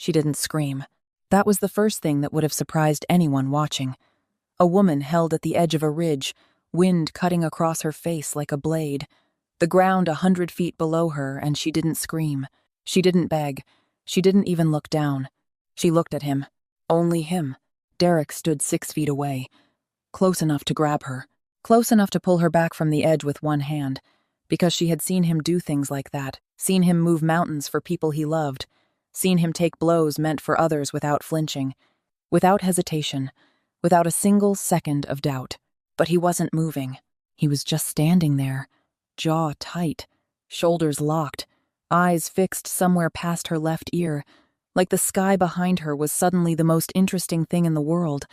She didn't scream. That was the first thing that would have surprised anyone watching. A woman held at the edge of a ridge, wind cutting across her face like a blade. The ground 100 feet below her, and she didn't scream. She didn't beg. She didn't even look down. She looked at him. Only him. Derek stood 6 feet away, close enough to grab her, close enough to pull her back from the edge with one hand, because she had seen him do things like that, seen him move mountains for people he loved, seen him take blows meant for others without flinching, without hesitation, without a single second of doubt. But he wasn't moving. He was just standing there, jaw tight, shoulders locked, eyes fixed somewhere past her left ear, like the sky behind her was suddenly the most interesting thing in the world,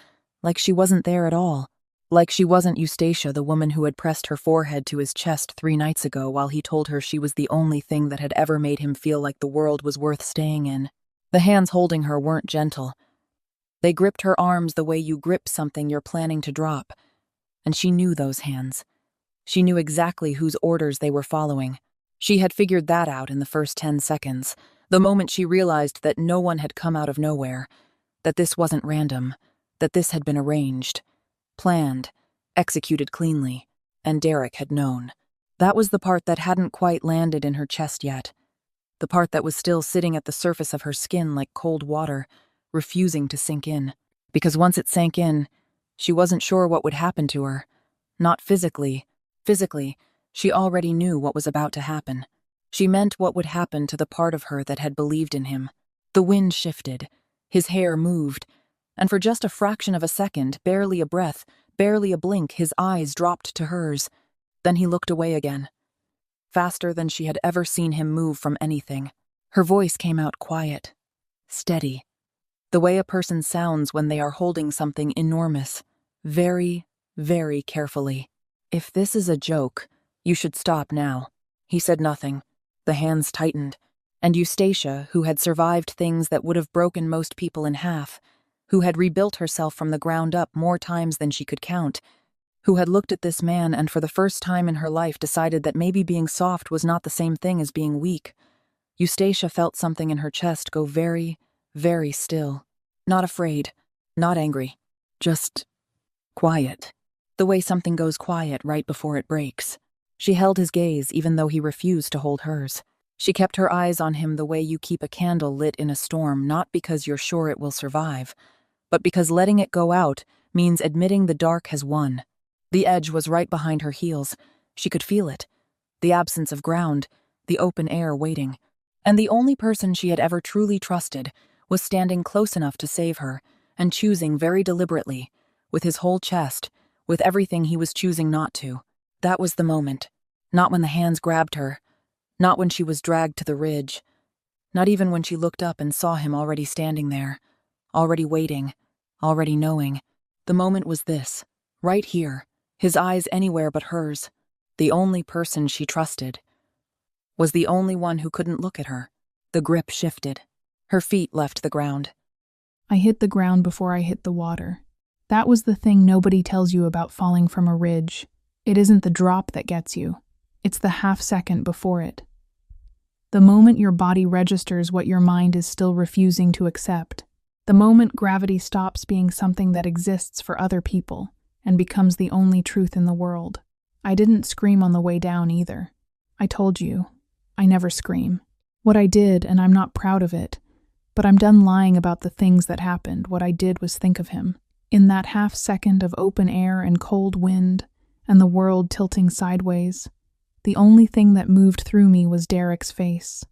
like she wasn't there at all, like she wasn't Eustacia, the woman who had pressed her forehead to his chest 3 nights ago while he told her she was the only thing that had ever made him feel like the world was worth staying in. The hands holding her weren't gentle. They gripped her arms the way you grip something you're planning to drop, and she knew those hands. She knew exactly whose orders they were following. She had figured that out in the first 10 seconds, the moment she realized that no one had come out of nowhere, that this wasn't random, that this had been arranged, planned, executed cleanly, and Derek had known. That was the part that hadn't quite landed in her chest yet, the part that was still sitting at the surface of her skin like cold water, refusing to sink in. Because once it sank in, she wasn't sure what would happen to her. Not physically. Physically, she already knew what was about to happen. She meant what would happen to the part of her that had believed in him. The wind shifted, his hair moved, and for just a fraction of a second, barely a breath, barely a blink, his eyes dropped to hers. Then he looked away again. Faster than she had ever seen him move from anything. Her voice came out quiet, steady, the way a person sounds when they are holding something enormous, very, very carefully. "If this is a joke, you should stop now." He said nothing. The hands tightened, and Eustacia, who had survived things that would have broken most people in half, who had rebuilt herself from the ground up more times than she could count, who had looked at this man and for the first time in her life decided that maybe being soft was not the same thing as being weak. Eustacia felt something in her chest go very, very still. Not afraid, not angry, just quiet. The way something goes quiet right before it breaks. She held his gaze even though he refused to hold hers. She kept her eyes on him the way you keep a candle lit in a storm, not because you're sure it will survive, but because letting it go out means admitting the dark has won. The edge was right behind her heels. She could feel it. The absence of ground, the open air waiting. And the only person she had ever truly trusted was standing close enough to save her, and choosing very deliberately, with his whole chest, with everything he was choosing not to. That was the moment. Not when the hands grabbed her. Not when she was dragged to the ridge. Not even when she looked up and saw him already standing there, already waiting, already knowing. The moment was this, right here, his eyes anywhere but hers. The only person she trusted was the only one who couldn't look at her. The grip shifted. Her feet left the ground. I hit the ground before I hit the water. That was the thing nobody tells you about falling from a ridge. It isn't the drop that gets you. It's the half-second before it. The moment your body registers what your mind is still refusing to accept. The moment gravity stops being something that exists for other people and becomes the only truth in the world. I didn't scream on the way down either. I told you, I never scream. What I did, and I'm not proud of it, but I'm done lying about the things that happened. What I did was think of him. In that half-second of open air and cold wind, and the world tilting sideways, the only thing that moved through me was Derek's face.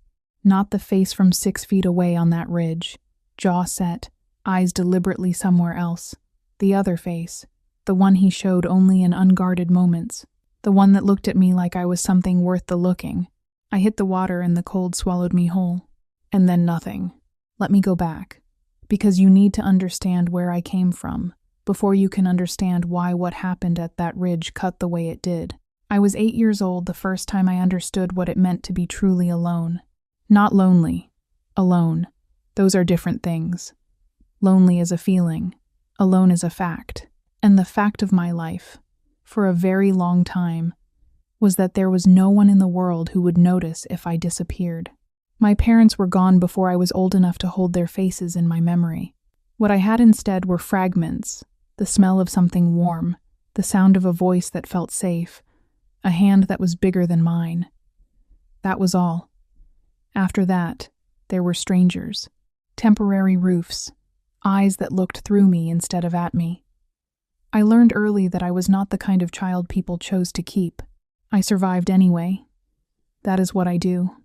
Not the face from 6 feet away on that ridge, jaw set, eyes deliberately somewhere else. The other face, the one he showed only in unguarded moments, the one that looked at me like I was something worth the looking. I hit the water and the cold swallowed me whole. And then nothing. Let me go back. Because you need to understand where I came from, before you can understand why what happened at that ridge cut the way it did. I was 8 years old the first time I understood what it meant to be truly alone. Not lonely. Alone. Those are different things. Lonely is a feeling. Alone is a fact. And the fact of my life, for a very long time, was that there was no one in the world who would notice if I disappeared. My parents were gone before I was old enough to hold their faces in my memory. What I had instead were fragments, the smell of something warm, the sound of a voice that felt safe, a hand that was bigger than mine. That was all. After that, there were strangers, temporary roofs, eyes that looked through me instead of at me. I learned early that I was not the kind of child people chose to keep. I survived anyway. That is what I do.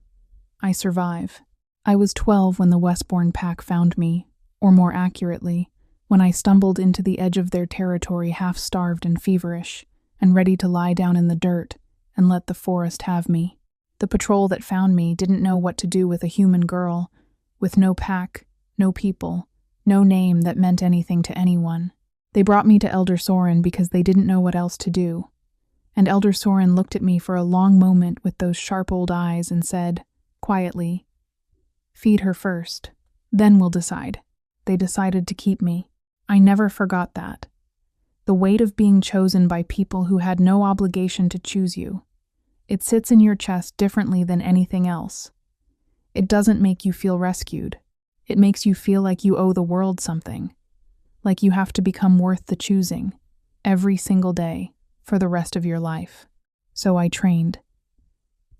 I survive. I was 12 when the Westbourne pack found me, or more accurately, when I stumbled into the edge of their territory half-starved and feverish, and ready to lie down in the dirt and let the forest have me. The patrol that found me didn't know what to do with a human girl, with no pack, no people, no name that meant anything to anyone. They brought me to Elder Soren because they didn't know what else to do. And Elder Soren looked at me for a long moment with those sharp old eyes and said, quietly, "Feed her first, then we'll decide." They decided to keep me. I never forgot that. The weight of being chosen by people who had no obligation to choose you. It sits in your chest differently than anything else. It doesn't make you feel rescued. It makes you feel like you owe the world something. Like you have to become worth the choosing, every single day, for the rest of your life. So I trained.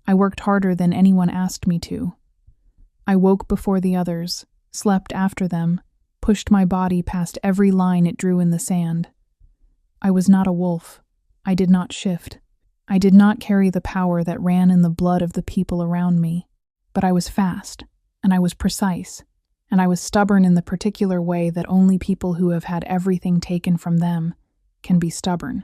I worked harder than anyone asked me to. I woke before the others, slept after them, pushed my body past every line it drew in the sand. I was not a wolf. I did not shift. I did not carry the power that ran in the blood of the people around me. But I was fast, and I was precise, and I was stubborn in the particular way that only people who have had everything taken from them can be stubborn.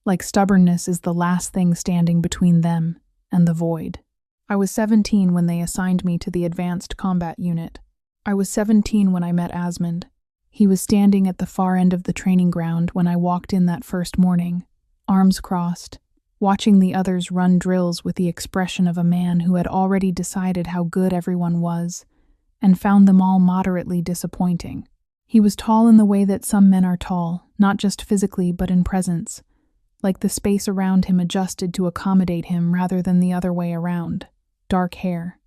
Like stubbornness is the last thing standing between them and the void. I was 17 when they assigned me to the Advanced Combat Unit. I was 17 when I met Asmund. He was standing at the far end of the training ground when I walked in that first morning, arms crossed, watching the others run drills with the expression of a man who had already decided how good everyone was and found them all moderately disappointing. He was tall in the way that some men are tall, not just physically but in presence, like the space around him adjusted to accommodate him rather than the other way around. Dark hair,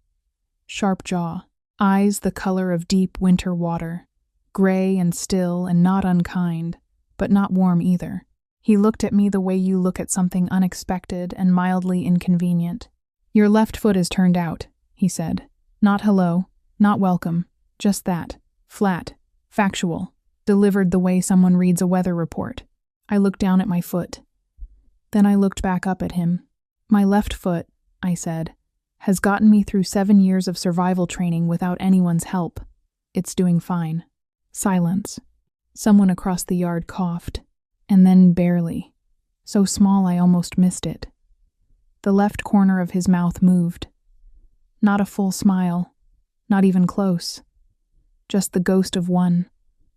sharp jaw, eyes the color of deep winter water, gray and still and not unkind, but not warm either. He looked at me the way you look at something unexpected and mildly inconvenient. "Your left foot is turned out," he said. "Not hello, not welcome, just that, flat, factual, delivered the way someone reads a weather report." I looked down at my foot. Then I looked back up at him. "My left foot," I said, "has gotten me through 7 years of survival training without anyone's help. It's doing fine." Silence. Someone across the yard coughed, and then barely, so small I almost missed it. The left corner of his mouth moved. Not a full smile, not even close. Just the ghost of one,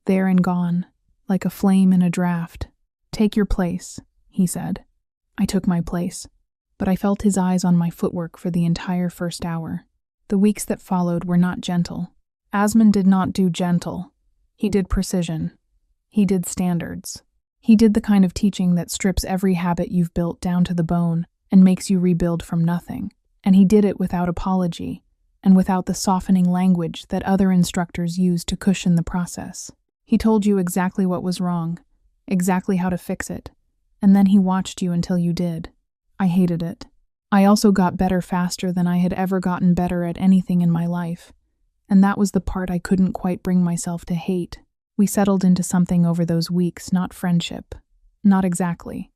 there and gone, like a flame in a draft. "Take your place," he said. I took my place, but I felt his eyes on my footwork for the entire first hour. The weeks that followed were not gentle. Asmund did not do gentle. He did precision. He did standards. He did the kind of teaching that strips every habit you've built down to the bone and makes you rebuild from nothing. And he did it without apology, and without the softening language that other instructors use to cushion the process. He told you exactly what was wrong, exactly how to fix it, and then he watched you until you did. I hated it. I also got better faster than I had ever gotten better at anything in my life, and that was the part I couldn't quite bring myself to hate. We settled into something over those weeks, not friendship. Not exactly.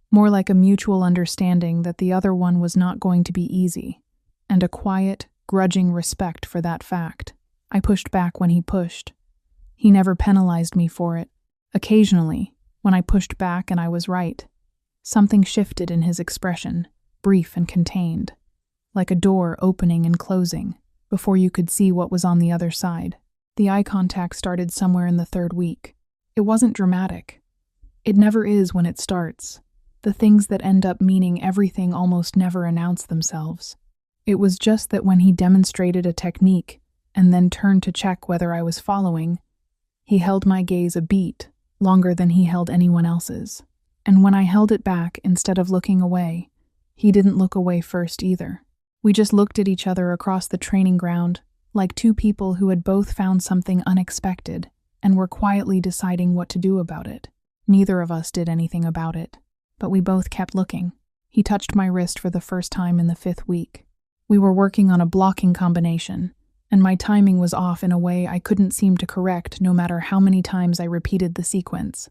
More like a mutual understanding that the other one was not going to be easy, and a quiet, grudging respect for that fact. I pushed back when he pushed. He never penalized me for it. Occasionally, when I pushed back and I was right, something shifted in his expression, brief and contained, like a door opening and closing, before you could see what was on the other side. The eye contact started somewhere in the 3rd week. It wasn't dramatic. It never is when it starts. The things that end up meaning everything almost never announce themselves. It was just that when he demonstrated a technique and then turned to check whether I was following, he held my gaze a beat, longer than he held anyone else's. And when I held it back instead of looking away, he didn't look away first either. We just looked at each other across the training ground, like two people who had both found something unexpected and were quietly deciding what to do about it. Neither of us did anything about it, but we both kept looking. He touched my wrist for the first time in the 5th week. We were working on a blocking combination, and my timing was off in a way I couldn't seem to correct no matter how many times I repeated the sequence.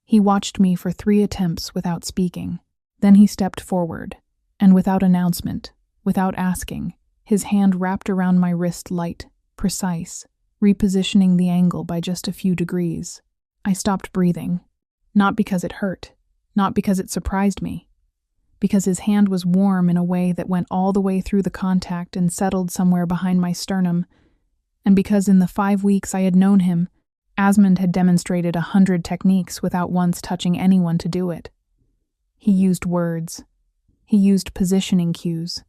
He watched me for 3 attempts without speaking. Then he stepped forward, and without announcement, without asking, his hand wrapped around my wrist light, precise, repositioning the angle by just a few degrees. I stopped breathing, not because it hurt, not because it surprised me, because his hand was warm in a way that went all the way through the contact and settled somewhere behind my sternum, and because in the 5 weeks I had known him, Asmund had demonstrated 100 techniques without once touching anyone to do it. He used words. He used positioning cues.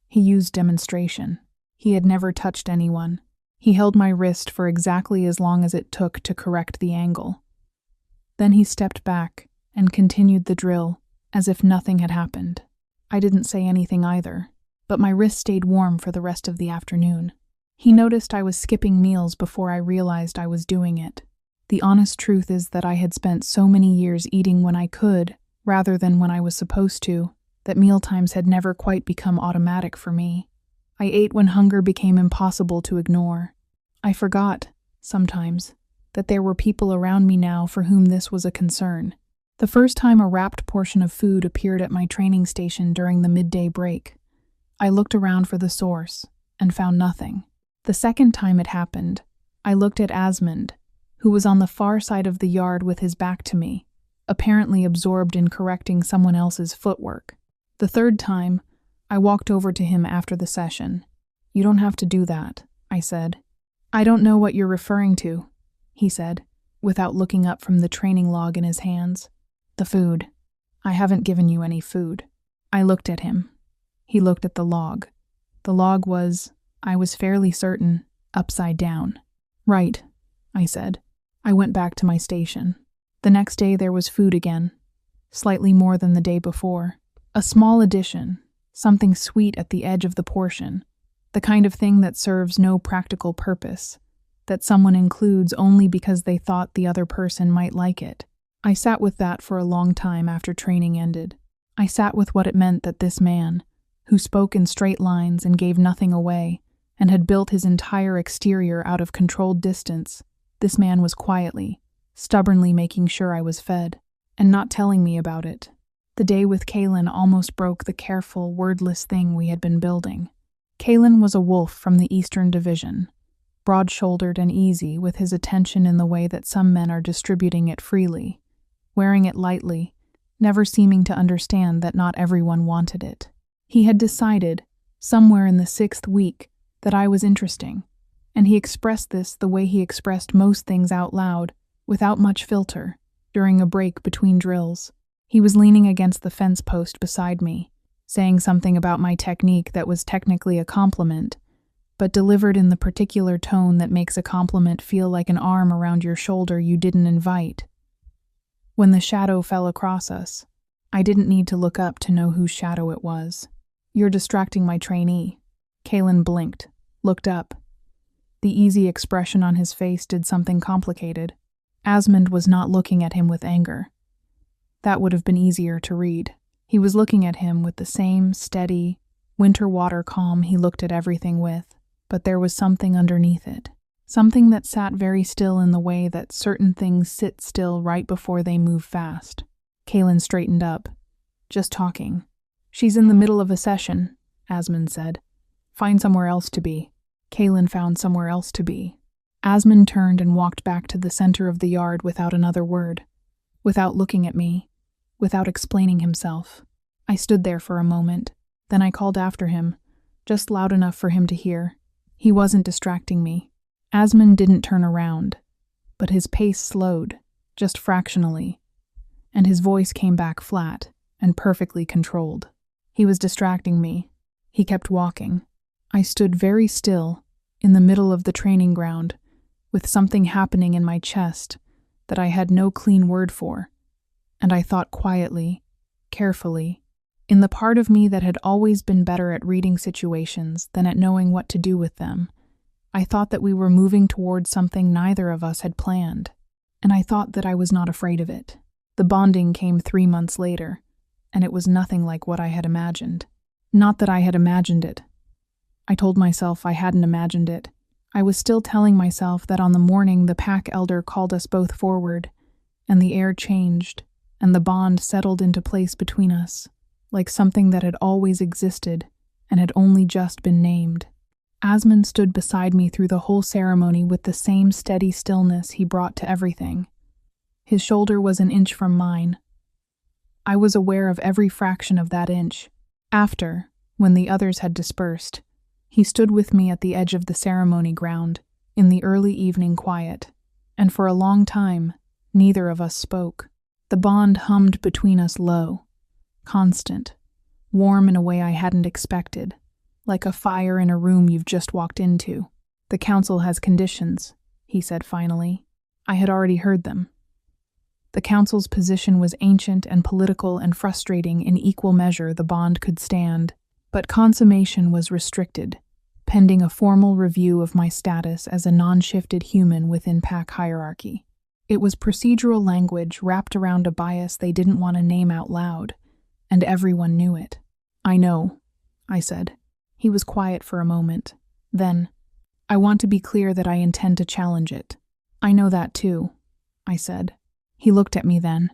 He used demonstration. He had never touched anyone. He held my wrist for exactly as long as it took to correct the angle. Then he stepped back and continued the drill as if nothing had happened. I didn't say anything either, but my wrist stayed warm for the rest of the afternoon. He noticed I was skipping meals before I realized I was doing it. The honest truth is that I had spent so many years eating when I could, rather than when I was supposed to, that mealtimes had never quite become automatic for me. I ate when hunger became impossible to ignore. I forgot, sometimes, that there were people around me now for whom this was a concern. The first time a wrapped portion of food appeared at my training station during the midday break, I looked around for the source and found nothing. The second time it happened, I looked at Asmund, who was on the far side of the yard with his back to me, apparently absorbed in correcting someone else's footwork. The third time, I walked over to him after the session. "You don't have to do that," I said. "I don't know what you're referring to," he said, without looking up from the training log in his hands. "The food. I haven't given you any food." I looked at him. He looked at the log. The log was, I was fairly certain, upside down. "Right," I said. I went back to my station. The next day there was food again, slightly more than the day before. A small addition, something sweet at the edge of the portion, the kind of thing that serves no practical purpose, that someone includes only because they thought the other person might like it. I sat with that for a long time after training ended. I sat with what it meant that this man, who spoke in straight lines and gave nothing away, and had built his entire exterior out of controlled distance, this man was quietly, stubbornly making sure I was fed, and not telling me about it. The day with Kaylin almost broke the careful, wordless thing we had been building. Kaylin was a wolf from the Eastern Division, broad-shouldered and easy with his attention in the way that some men are distributing it freely, wearing it lightly, never seeming to understand that not everyone wanted it. He had decided, somewhere in the 6th week, that I was interesting, and he expressed this the way he expressed most things out loud, without much filter, during a break between drills. He was leaning against the fence post beside me, saying something about my technique that was technically a compliment, but delivered in the particular tone that makes a compliment feel like an arm around your shoulder you didn't invite. When the shadow fell across us, I didn't need to look up to know whose shadow it was. "You're distracting my trainee." Kaylin blinked, looked up. The easy expression on his face did something complicated. Asmund was not looking at him with anger. That would have been easier to read. He was looking at him with the same steady, winter water calm he looked at everything with, but there was something underneath it. Something that sat very still in the way that certain things sit still right before they move fast. Kaylin straightened up. "Just talking." "She's in the middle of a session," Asmund said. "Find somewhere else to be." Kaylin found somewhere else to be. Asmund turned and walked back to the center of the yard without another word, without looking at me, without explaining himself. I stood there for a moment, then I called after him, just loud enough for him to hear. He wasn't distracting me. Asmund didn't turn around, but his pace slowed, just fractionally, and his voice came back flat and perfectly controlled. He was distracting me. He kept walking. I stood very still, in the middle of the training ground, with something happening in my chest that I had no clean word for, and I thought quietly, carefully, In the part of me that had always been better at reading situations than at knowing what to do with them, I thought that we were moving towards something neither of us had planned, and I thought that I was not afraid of it. The bonding came 3 months later, and it was nothing like what I had imagined. Not that I had imagined it. I told myself I hadn't imagined it. I was still telling myself that on the morning the pack elder called us both forward, and the air changed, and the bond settled into place between us, like something that had always existed and had only just been named. Asmund stood beside me through the whole ceremony with the same steady stillness he brought to everything. His shoulder was an inch from mine. I was aware of every fraction of that inch. After, when the others had dispersed, he stood with me at the edge of the ceremony ground, in the early evening quiet, and for a long time, neither of us spoke. The bond hummed between us low, constant, warm in a way I hadn't expected, like a fire in a room you've just walked into. "The council has conditions," he said finally. I had already heard them. The council's position was ancient and political and frustrating in equal measure the bond could stand, but consummation was restricted, pending a formal review of my status as a non-shifted human within pack hierarchy. It was procedural language wrapped around a bias they didn't want to name out loud, and everyone knew it. "I know," I said. He was quiet for a moment. Then, "I want to be clear that I intend to challenge it." "I know that too," I said. He looked at me then.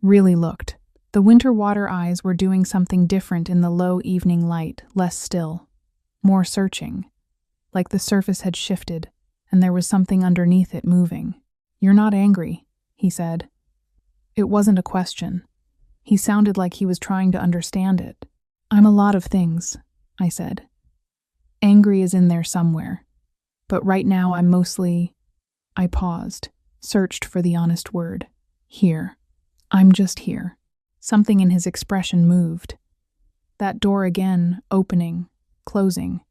Really looked. The winter water eyes were doing something different in the low evening light, less still, more searching, like the surface had shifted, and there was something underneath it moving. "You're not angry," he said. It wasn't a question. He sounded like he was trying to understand it. "I'm a lot of things," I said. "Angry is in there somewhere. But right now I'm mostly—" I paused, searched for the honest word. "Here. I'm just here." Something in his expression moved. That door again, opening, closing.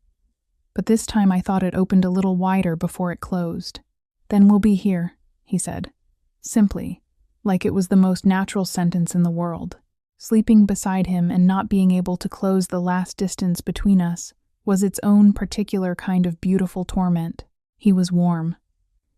But this time I thought it opened a little wider before it closed. "Then we'll be here," he said. Simply, like it was the most natural sentence in the world. Sleeping beside him and not being able to close the last distance between us was its own particular kind of beautiful torment. He was warm.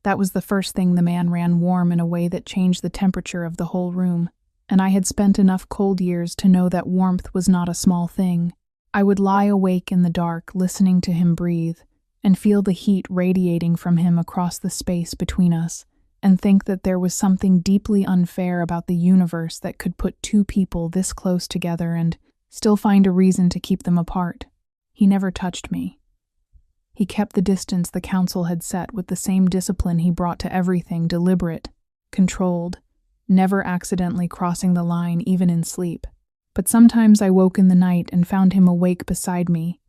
That was the first thing. The man ran warm in a way that changed the temperature of the whole room, and I had spent enough cold years to know that warmth was not a small thing. I would lie awake in the dark, listening to him breathe, and feel the heat radiating from him across the space between us, and think that there was something deeply unfair about the universe that could put two people this close together and still find a reason to keep them apart. He never touched me. He kept the distance the council had set with the same discipline he brought to everything, deliberate, controlled, never accidentally crossing the line even in sleep. But sometimes I woke in the night and found him awake beside me,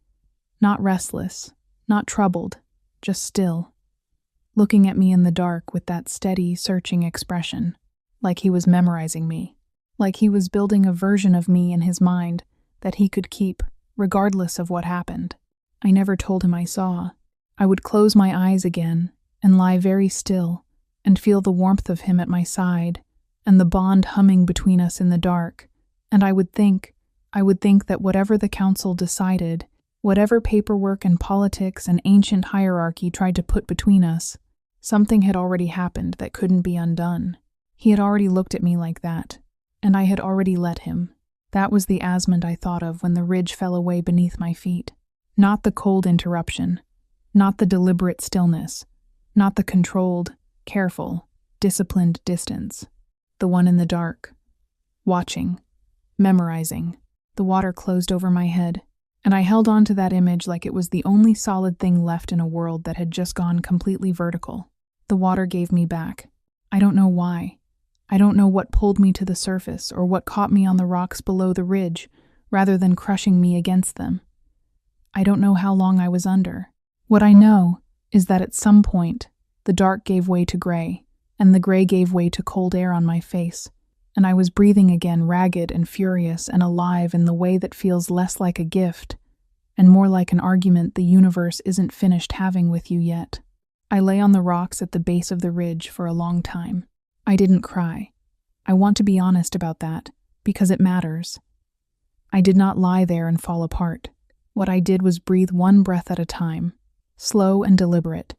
not restless, not troubled, just still, looking at me in the dark with that steady, searching expression, like he was memorizing me, like he was building a version of me in his mind that he could keep, regardless of what happened. I never told him I saw. I would close my eyes again and lie very still and feel the warmth of him at my side and the bond humming between us in the dark, and I would think that whatever the council decided, whatever paperwork and politics and ancient hierarchy tried to put between us, something had already happened that couldn't be undone. He had already looked at me like that, and I had already let him. That was the Asmund I thought of when the ridge fell away beneath my feet. Not the cold interruption, not the deliberate stillness, not the controlled, careful, disciplined distance. The one in the dark, watching, memorizing. The water closed over my head, and I held on to that image like it was the only solid thing left in a world that had just gone completely vertical. The water gave me back. I don't know why. I don't know what pulled me to the surface or what caught me on the rocks below the ridge, rather than crushing me against them. I don't know how long I was under. What I know is that at some point, the dark gave way to gray, and the gray gave way to cold air on my face, and I was breathing again, ragged and furious and alive in the way that feels less like a gift and more like an argument the universe isn't finished having with you yet. I lay on the rocks at the base of the ridge for a long time. I didn't cry. I want to be honest about that, because it matters. I did not lie there and fall apart. What I did was breathe one breath at a time, slow and deliberate,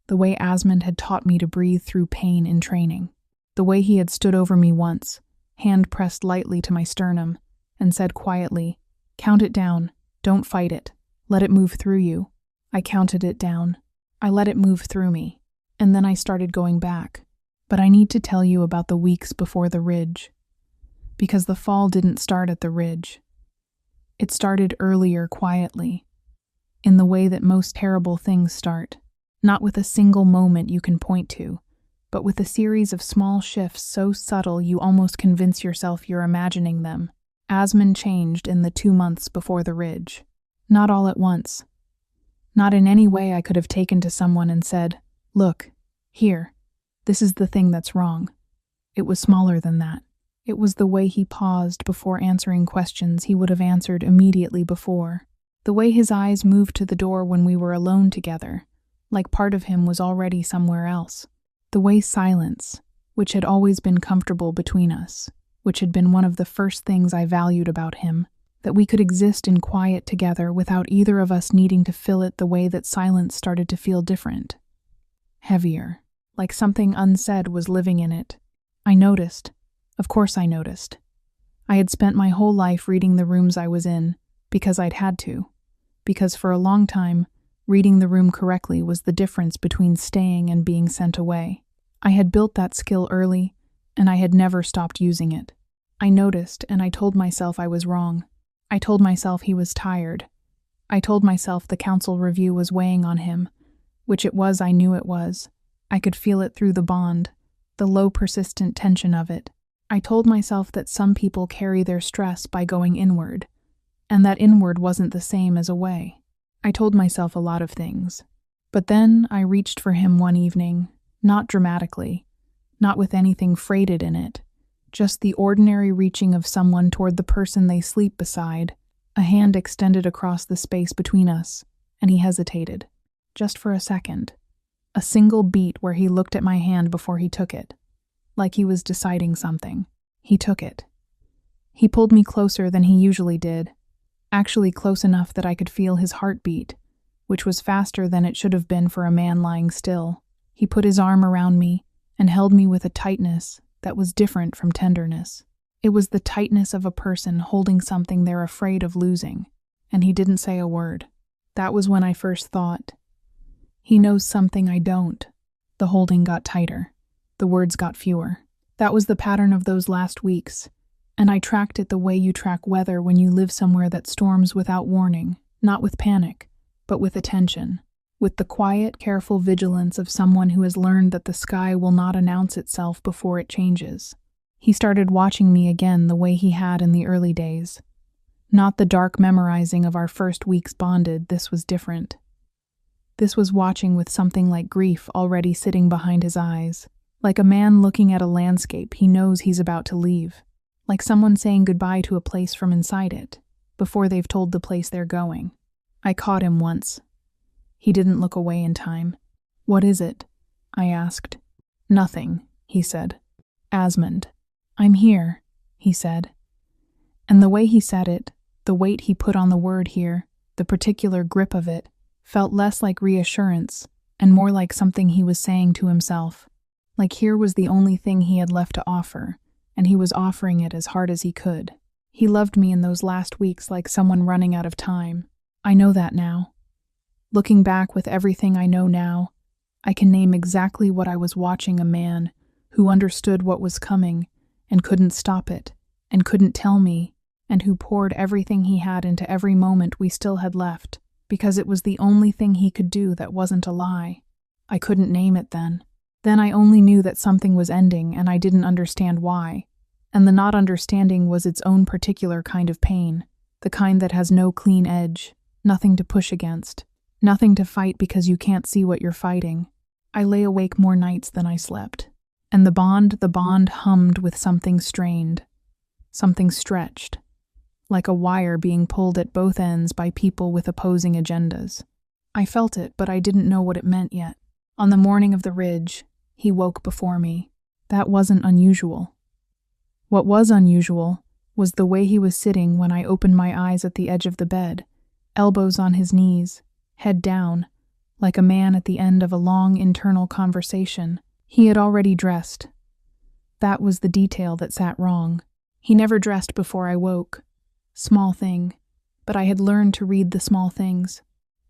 the way Asmund had taught me to breathe through pain in training. The way he had stood over me once, hand pressed lightly to my sternum, and said quietly, "Count it down, don't fight it, let it move through you." I counted it down. I let it move through me, and then I started going back. But I need to tell you about the weeks before the ridge, because the fall didn't start at the ridge. It started earlier, quietly, in the way that most terrible things start, not with a single moment you can point to, but with a series of small shifts so subtle you almost convince yourself you're imagining them. Asmund changed in the 2 months before the ridge. Not all at once. Not in any way I could have taken to someone and said, "Look, here, this is the thing that's wrong." It was smaller than that. It was the way he paused before answering questions he would have answered immediately before. The way his eyes moved to the door when we were alone together, like part of him was already somewhere else. The way silence, which had always been comfortable between us, which had been one of the first things I valued about him, that we could exist in quiet together without either of us needing to fill it, the way that silence started to feel different. Heavier, like something unsaid was living in it. I noticed. Of course I noticed. I had spent my whole life reading the rooms I was in, because I'd had to. Because for a long time, reading the room correctly was the difference between staying and being sent away. I had built that skill early, and I had never stopped using it. I noticed, and I told myself I was wrong. I told myself he was tired. I told myself the council review was weighing on him, which it was. I knew it was. I could feel it through the bond, the low persistent tension of it. I told myself that some people carry their stress by going inward, and that inward wasn't the same as away. I told myself a lot of things. But then I reached for him one evening, not dramatically, not with anything freighted in it, just the ordinary reaching of someone toward the person they sleep beside, a hand extended across the space between us, and he hesitated, just for a second. A single beat where he looked at my hand before he took it, like he was deciding something. He took it. He pulled me closer than he usually did, actually close enough that I could feel his heartbeat, which was faster than it should have been for a man lying still. He put his arm around me and held me with a tightness that was different from tenderness. It was the tightness of a person holding something they're afraid of losing, and he didn't say a word. That was when I first thought, he knows something I don't. The holding got tighter. The words got fewer. That was the pattern of those last weeks, and I tracked it the way you track weather when you live somewhere that storms without warning, not with panic, but with attention, with the quiet, careful vigilance of someone who has learned that the sky will not announce itself before it changes. He started watching me again the way he had in the early days. Not the dark memorizing of our first weeks bonded. This was different. This was watching with something like grief already sitting behind his eyes, like a man looking at a landscape he knows he's about to leave, like someone saying goodbye to a place from inside it, before they've told the place they're going. I caught him once. He didn't look away in time. "What is it?" I asked. "Nothing," he said. "Asmund." "I'm here," he said. And the way he said it, the weight he put on the word here, the particular grip of it, felt less like reassurance and more like something he was saying to himself. Like here was the only thing he had left to offer, and he was offering it as hard as he could. He loved me in those last weeks like someone running out of time. I know that now. Looking back with everything I know now, I can name exactly what I was watching: a man who understood what was coming and couldn't stop it, and couldn't tell me, and who poured everything he had into every moment we still had left, because it was the only thing he could do that wasn't a lie. I couldn't name it then. Then I only knew that something was ending, and I didn't understand why. And the not understanding was its own particular kind of pain, the kind that has no clean edge, nothing to push against, nothing to fight because you can't see what you're fighting. I lay awake more nights than I slept. And the bond hummed with something strained, something stretched, like a wire being pulled at both ends by people with opposing agendas. I felt it, but I didn't know what it meant yet. On the morning of the ridge, he woke before me. That wasn't unusual. What was unusual was the way he was sitting when I opened my eyes at the edge of the bed, elbows on his knees, head down, like a man at the end of a long internal conversation. He had already dressed. That was the detail that sat wrong. He never dressed before I woke. Small thing, but I had learned to read the small things.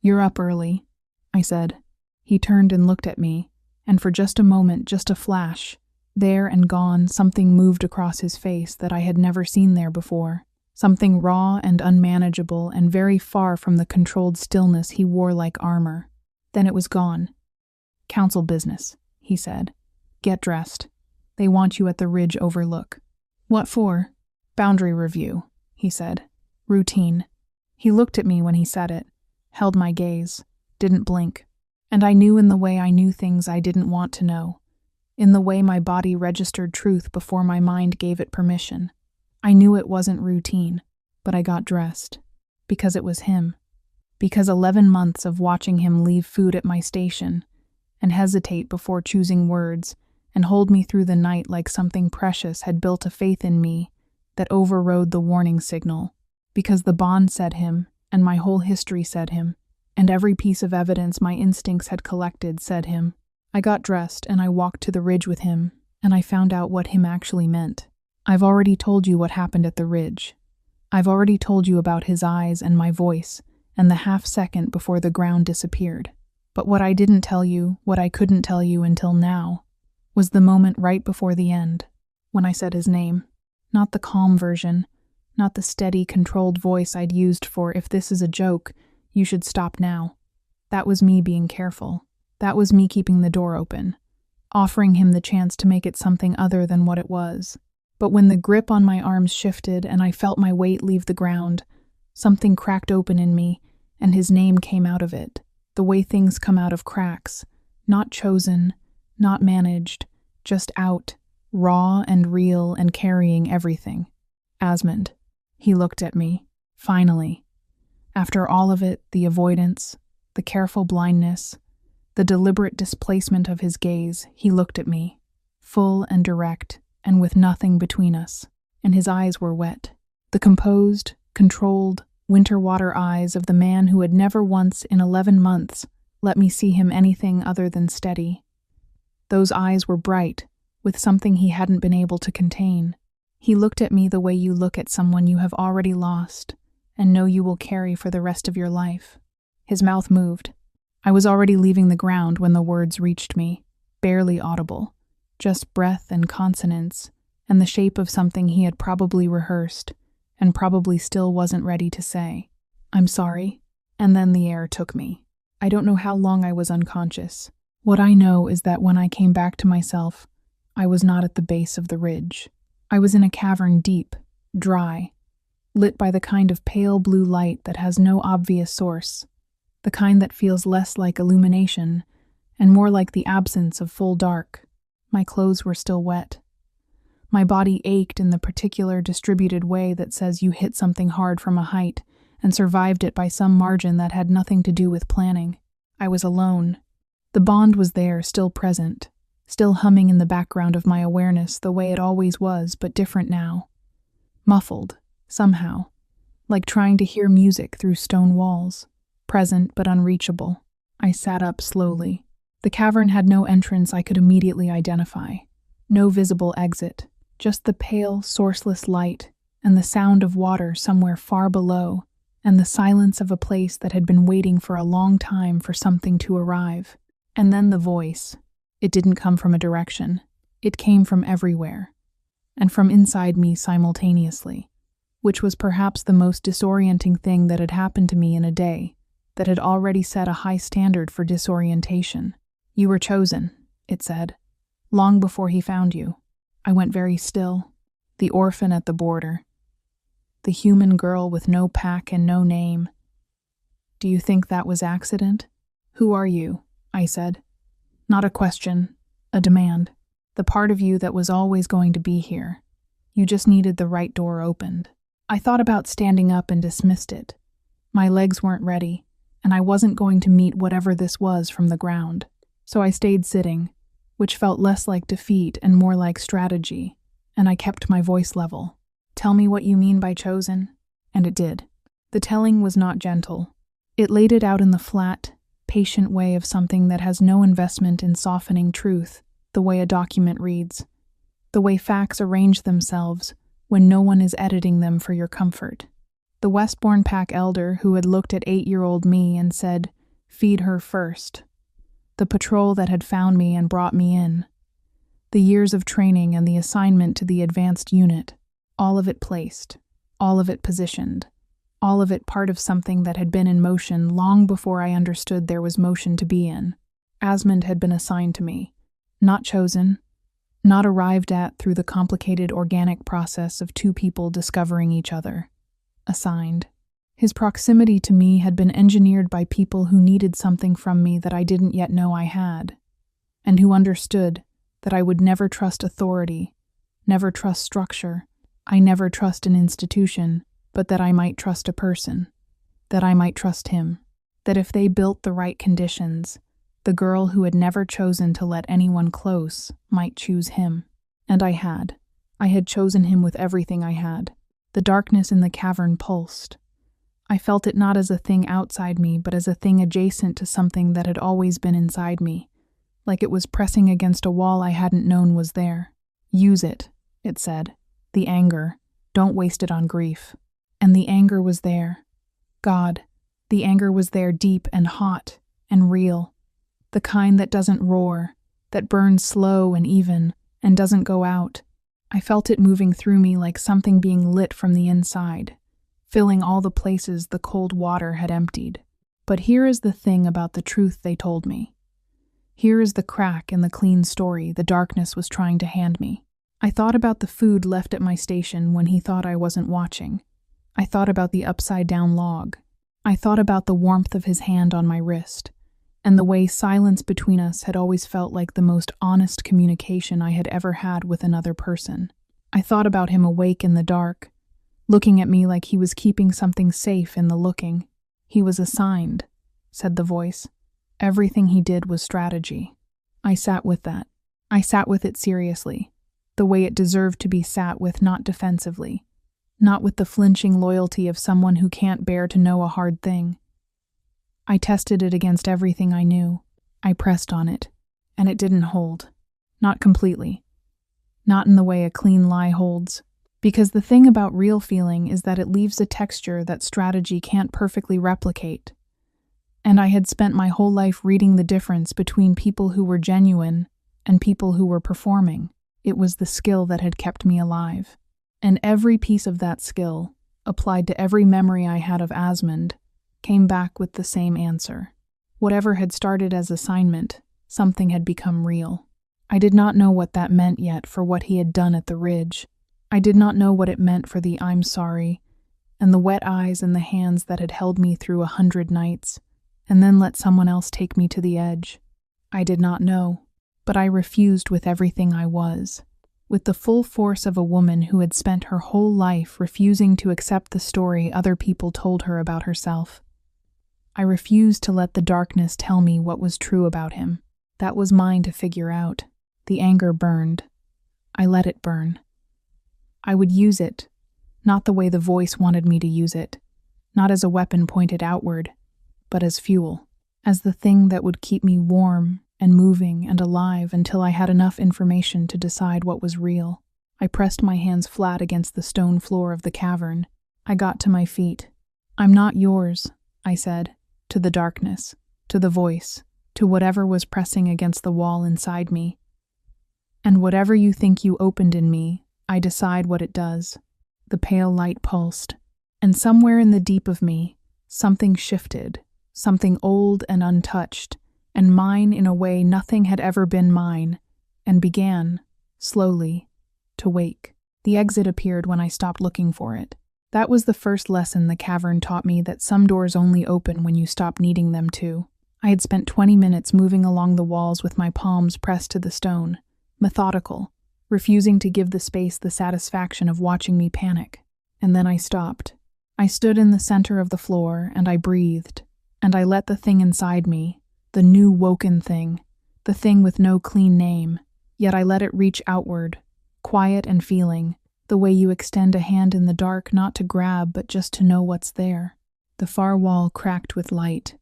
"You're up early," I said. He turned and looked at me, and for just a moment, just a flash, there and gone, something moved across his face that I had never seen there before. Something raw and unmanageable and very far from the controlled stillness he wore like armor. Then it was gone. "Council business," he said. "Get dressed. They want you at the Ridge Overlook." "What for?" "Boundary review," he said. "Routine." He looked at me when he said it, held my gaze, didn't blink. And I knew in the way I knew things I didn't want to know, in the way my body registered truth before my mind gave it permission. I knew it wasn't routine, but I got dressed. Because it was him. Because 11 months of watching him leave food at my station, and hesitate before choosing words, and hold me through the night like something precious had built a faith in me that overrode the warning signal. Because the bond said him, and my whole history said him, and every piece of evidence my instincts had collected said him. I got dressed and I walked to the Ridge with him, and I found out what him actually meant. I've already told you what happened at the Ridge. I've already told you about his eyes and my voice, and the half second before the ground disappeared. But what I didn't tell you, what I couldn't tell you until now, was the moment right before the end, when I said his name. Not the calm version, not the steady, controlled voice I'd used for, "If this is a joke, you should stop now." That was me being careful. That was me keeping the door open, offering him the chance to make it something other than what it was. But when the grip on my arms shifted and I felt my weight leave the ground, something cracked open in me, and his name came out of it, the way things come out of cracks, not chosen, not managed, just out, raw and real and carrying everything. "Asmund." He looked at me, finally. After all of it, the avoidance, the careful blindness, the deliberate displacement of his gaze, he looked at me, full and direct, and with nothing between us, and his eyes were wet. The composed, controlled, winter water eyes of the man who had never once in 11 months let me see him anything other than steady. Those eyes were bright, with something he hadn't been able to contain. He looked at me the way you look at someone you have already lost and know you will carry for the rest of your life. His mouth moved. I was already leaving the ground when the words reached me, barely audible, just breath and consonants, and the shape of something he had probably rehearsed, and probably still wasn't ready to say. "I'm sorry." And then the air took me. I don't know how long I was unconscious. What I know is that when I came back to myself, I was not at the base of the ridge. I was in a cavern deep, dry, lit by the kind of pale blue light that has no obvious source, the kind that feels less like illumination and more like the absence of full dark. My clothes were still wet. My body ached in the particular distributed way that says you hit something hard from a height and survived it by some margin that had nothing to do with planning. I was alone. The bond was there, still present, still humming in the background of my awareness the way it always was, but different now. Muffled, somehow, like trying to hear music through stone walls. Present but unreachable. I sat up slowly. The cavern had no entrance I could immediately identify. No visible exit. Just the pale, sourceless light, and the sound of water somewhere far below, and the silence of a place that had been waiting for a long time for something to arrive. And then the voice. It didn't come from a direction. It came from everywhere, and from inside me simultaneously, which was perhaps the most disorienting thing that had happened to me in a day, that had already set a high standard for disorientation. "You were chosen," it said, "long before he found you." I went very still. The orphan at the border. The human girl with no pack and no name. "Do you think that was accident?" "Who are you?" I said. Not a question, a demand. The part of you that was always going to be here. You just needed the right door opened. I thought about standing up and dismissed it. My legs weren't ready, and I wasn't going to meet whatever this was from the ground. So I stayed sitting, which felt less like defeat and more like strategy, and I kept my voice level. Tell me what you mean by chosen. And it did. The telling was not gentle. It laid it out in the flat, patient way of something that has no investment in softening truth, the way a document reads, the way facts arrange themselves when no one is editing them for your comfort. The Westbourne Pack elder who had looked at 8-year-old me and said, "Feed her first." The patrol that had found me and brought me in. The years of training and the assignment to the advanced unit. All of it placed. All of it positioned. All of it part of something that had been in motion long before I understood there was motion to be in. Asmund had been assigned to me. Not chosen. Not arrived at through the complicated organic process of two people discovering each other. Assigned. His proximity to me had been engineered by people who needed something from me that I didn't yet know I had, and who understood that I would never trust authority, never trust structure, I never trust an institution, but that I might trust a person, that I might trust him, that if they built the right conditions, the girl who had never chosen to let anyone close might choose him. And I had. I had chosen him with everything I had. The darkness in the cavern pulsed. I felt it not as a thing outside me, but as a thing adjacent to something that had always been inside me, like it was pressing against a wall I hadn't known was there. Use it, it said. The anger. Don't waste it on grief. And the anger was there. God, the anger was there, deep and hot and real. The kind that doesn't roar, that burns slow and even, and doesn't go out. I felt it moving through me like something being lit from the inside, filling all the places the cold water had emptied. But here is the thing about the truth they told me. Here is the crack in the clean story the darkness was trying to hand me. I thought about the food left at my station when he thought I wasn't watching. I thought about the upside-down log. I thought about the warmth of his hand on my wrist, and the way silence between us had always felt like the most honest communication I had ever had with another person. I thought about him awake in the dark, looking at me like he was keeping something safe in the looking. He was assigned, said the voice. Everything he did was strategy. I sat with that. I sat with it seriously, the way it deserved to be sat with, not defensively, not with the flinching loyalty of someone who can't bear to know a hard thing. I tested it against everything I knew. I pressed on it, and it didn't hold. Not completely. Not in the way a clean lie holds. Because the thing about real feeling is that it leaves a texture that strategy can't perfectly replicate. And I had spent my whole life reading the difference between people who were genuine and people who were performing. It was the skill that had kept me alive. And every piece of that skill, applied to every memory I had of Asmund, came back with the same answer. Whatever had started as assignment, something had become real. I did not know what that meant yet for what he had done at the ridge. I did not know what it meant for the "I'm sorry," and the wet eyes and the hands that had held me through 100 nights, and then let someone else take me to the edge. I did not know, but I refused with everything I was, with the full force of a woman who had spent her whole life refusing to accept the story other people told her about herself. I refused to let the darkness tell me what was true about him. That was mine to figure out. The anger burned. I let it burn. I would use it, not the way the voice wanted me to use it, not as a weapon pointed outward, but as fuel, as the thing that would keep me warm and moving and alive until I had enough information to decide what was real. I pressed my hands flat against the stone floor of the cavern. I got to my feet. "I'm not yours," I said, to the darkness, to the voice, to whatever was pressing against the wall inside me. And whatever you think you opened in me, I decide what it does. The pale light pulsed, and somewhere in the deep of me, something shifted, something old and untouched, and mine in a way nothing had ever been mine, and began, slowly, to wake. The exit appeared when I stopped looking for it. That was the first lesson the cavern taught me, that some doors only open when you stop needing them to. I had spent 20 minutes moving along the walls with my palms pressed to the stone, methodical, refusing to give the space the satisfaction of watching me panic. And then I stopped. I stood in the center of the floor, and I breathed, and I let the thing inside me, the new woken thing, the thing with no clean name, yet I let it reach outward, quiet and feeling, The way you extend a hand in the dark not to grab but just to know what's there. The far wall cracked with light.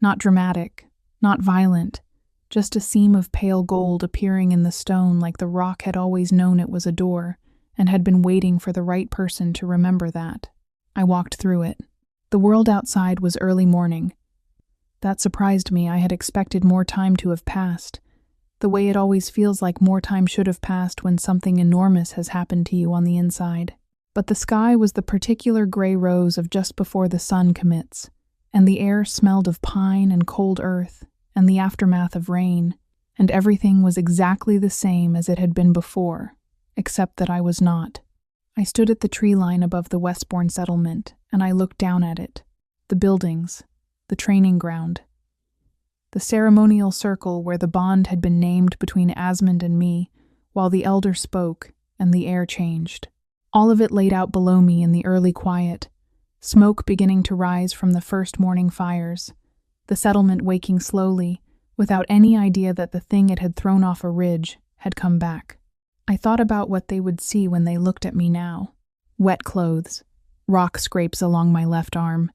Not dramatic, not violent, just a seam of pale gold appearing in the stone like the rock had always known it was a door and had been waiting for the right person to remember that. I walked through it. The world outside was early morning. That surprised me. I had expected more time to have passed, the way it always feels like more time should have passed when something enormous has happened to you on the inside. But the sky was the particular gray rose of just before the sun commits, and the air smelled of pine and cold earth and the aftermath of rain, and everything was exactly the same as it had been before, except that I was not. I stood at the tree line above the Westbourne settlement, and I looked down at it. The buildings, the training ground, the ceremonial circle where the bond had been named between Asmund and me, while the elder spoke and the air changed. All of it laid out below me in the early quiet, smoke beginning to rise from the first morning fires, the settlement waking slowly, without any idea that the thing it had thrown off a ridge had come back. I thought about what they would see when they looked at me now. Wet clothes, rock scrapes along my left arm,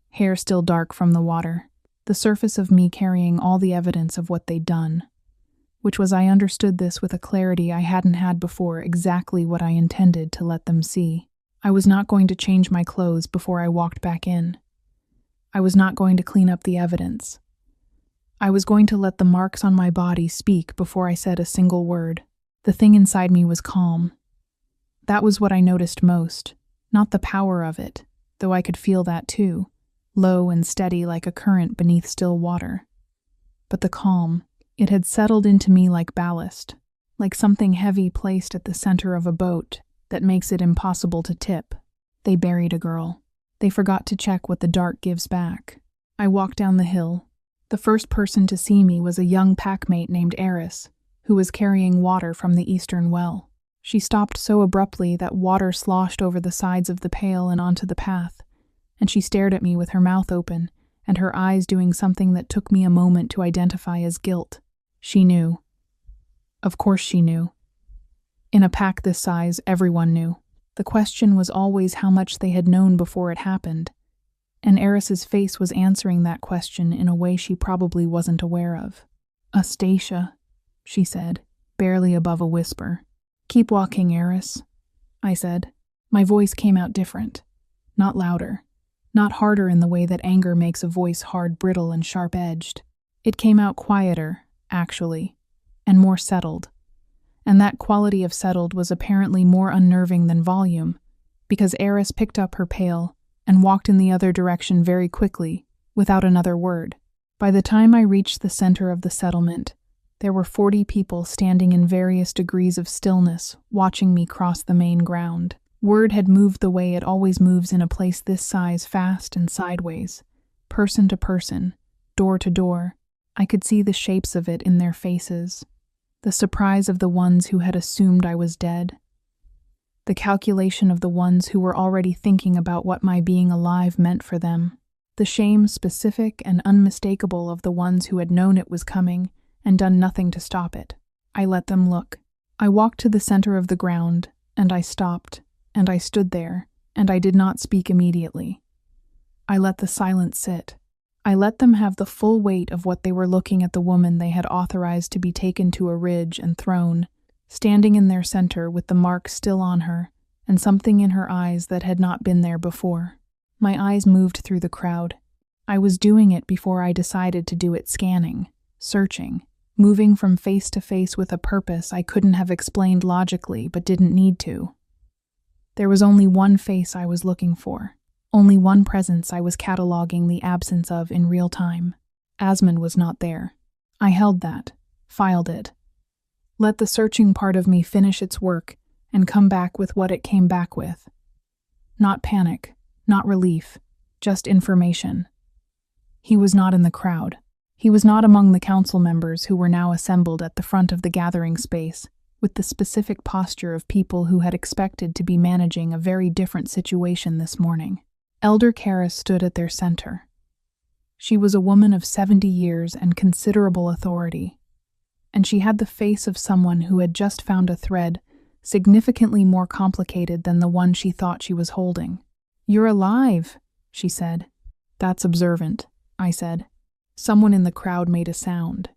hair still dark from the water, the surface of me carrying all the evidence of what they'd done, which was, I understood this with a clarity I hadn't had before, exactly what I intended to let them see. I was not going to change my clothes before I walked back in. I was not going to clean up the evidence. I was going to let the marks on my body speak before I said a single word. The thing inside me was calm. That was what I noticed most, not the power of it, though I could feel that too, low and steady like a current beneath still water. But the calm. It had settled into me like ballast, like something heavy placed at the center of a boat that makes it impossible to tip. They buried a girl. They forgot to check what the dark gives back. I walked down the hill. The first person to see me was a young packmate named Eris, who was carrying water from the eastern well. She stopped so abruptly that water sloshed over the sides of the pail and onto the path, and she stared at me with her mouth open and her eyes doing something that took me a moment to identify as guilt. She knew. Of course she knew. In a pack this size, everyone knew. The question was always how much they had known before it happened, and Eris's face was answering that question in a way she probably wasn't aware of. "Astacia," she said, barely above a whisper. "Keep walking, Eris," I said. My voice came out different, not louder, not harder in the way that anger makes a voice hard, brittle, and sharp-edged. It came out quieter, actually, and more settled. And that quality of settled was apparently more unnerving than volume, because Eris picked up her pail and walked in the other direction very quickly, without another word. By the time I reached the center of the settlement, there were 40 people standing in various degrees of stillness, watching me cross the main ground. Word had moved the way it always moves in a place this size, fast and sideways, person to person, door to door. I could see the shapes of it in their faces, the surprise of the ones who had assumed I was dead, the calculation of the ones who were already thinking about what my being alive meant for them, the shame specific and unmistakable of the ones who had known it was coming and done nothing to stop it. I let them look. I walked to the center of the ground, and I stopped, and I stood there, and I did not speak immediately. I let the silence sit. I let them have the full weight of what they were looking at the woman they had authorized to be taken to a ridge and thrown, standing in their center with the mark still on her, and something in her eyes that had not been there before. My eyes moved through the crowd. I was doing it before I decided to do it, scanning, searching, moving from face to face with a purpose I couldn't have explained logically but didn't need to. There was only one face I was looking for. Only one presence I was cataloging the absence of in real time. Asmund was not there. I held that, filed it. Let the searching part of me finish its work and come back with what it came back with. Not panic, not relief, just information. He was not in the crowd. He was not among the council members who were now assembled at the front of the gathering space, with the specific posture of people who had expected to be managing a very different situation this morning. Elder Kara stood at their center. She was a woman of 70 years and considerable authority, and she had the face of someone who had just found a thread significantly more complicated than the one she thought she was holding. "You're alive," she said. "That's observant," I said. Someone in the crowd made a sound.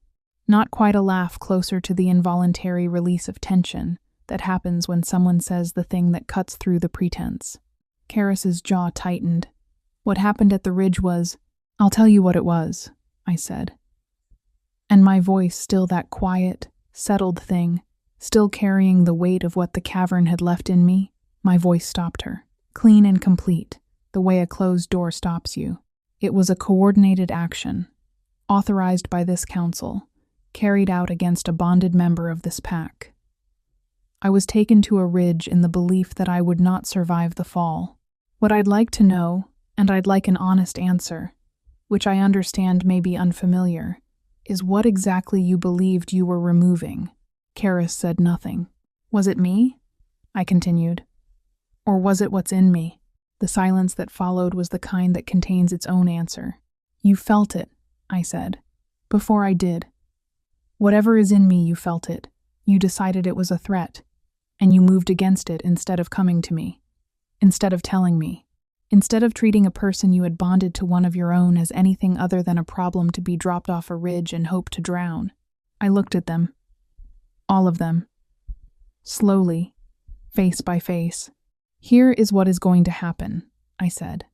Not quite a laugh, closer to the involuntary release of tension that happens when someone says the thing that cuts through the pretense. Karis's jaw tightened. "What happened at the ridge was—" "I'll tell you what it was," I said. And my voice, still that quiet, settled thing, still carrying the weight of what the cavern had left in me, my voice stopped her. Clean and complete, the way a closed door stops you. It was a coordinated action, authorized by this council, carried out against a bonded member of this pack. I was taken to a ridge in the belief that I would not survive the fall. What I'd like to know, and I'd like an honest answer, which I understand may be unfamiliar, is what exactly you believed you were removing. Karis said nothing. "Was it me?" I continued. "Or was it what's in me?" The silence that followed was the kind that contains its own answer. "You felt it," I said, "before I did. Whatever is in me, you felt it. You decided it was a threat, and you moved against it instead of coming to me, instead of telling me, instead of treating a person you had bonded to one of your own as anything other than a problem to be dropped off a ridge and hope to drown." I looked at them. All of them. Slowly, face by face. "Here is what is going to happen," I said.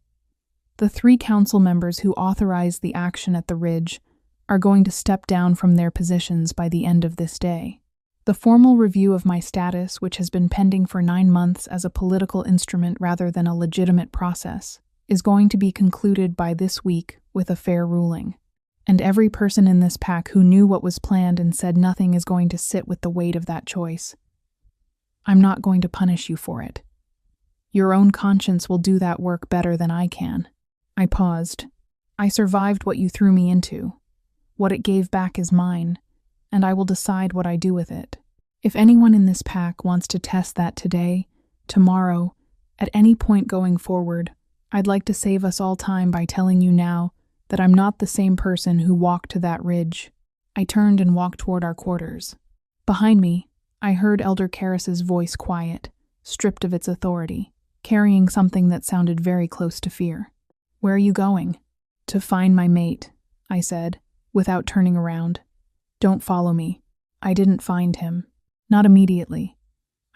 "The 3 council members who authorized the action at the ridge are going to step down from their positions by the end of this day. The formal review of my status, which has been pending for 9 months as a political instrument rather than a legitimate process, is going to be concluded by this week with a fair ruling. And every person in this pack who knew what was planned and said nothing is going to sit with the weight of that choice. I'm not going to punish you for it. Your own conscience will do that work better than I can." I paused. "I survived what you threw me into. What it gave back is mine, and I will decide what I do with it. If anyone in this pack wants to test that today, tomorrow, at any point going forward, I'd like to save us all time by telling you now that I'm not the same person who walked to that ridge." I turned and walked toward our quarters. Behind me, I heard Elder Karis's voice quiet, stripped of its authority, carrying something that sounded very close to fear. "Where are you going?" "To find my mate," I said, without turning around. "Don't follow me." I didn't find him. Not immediately.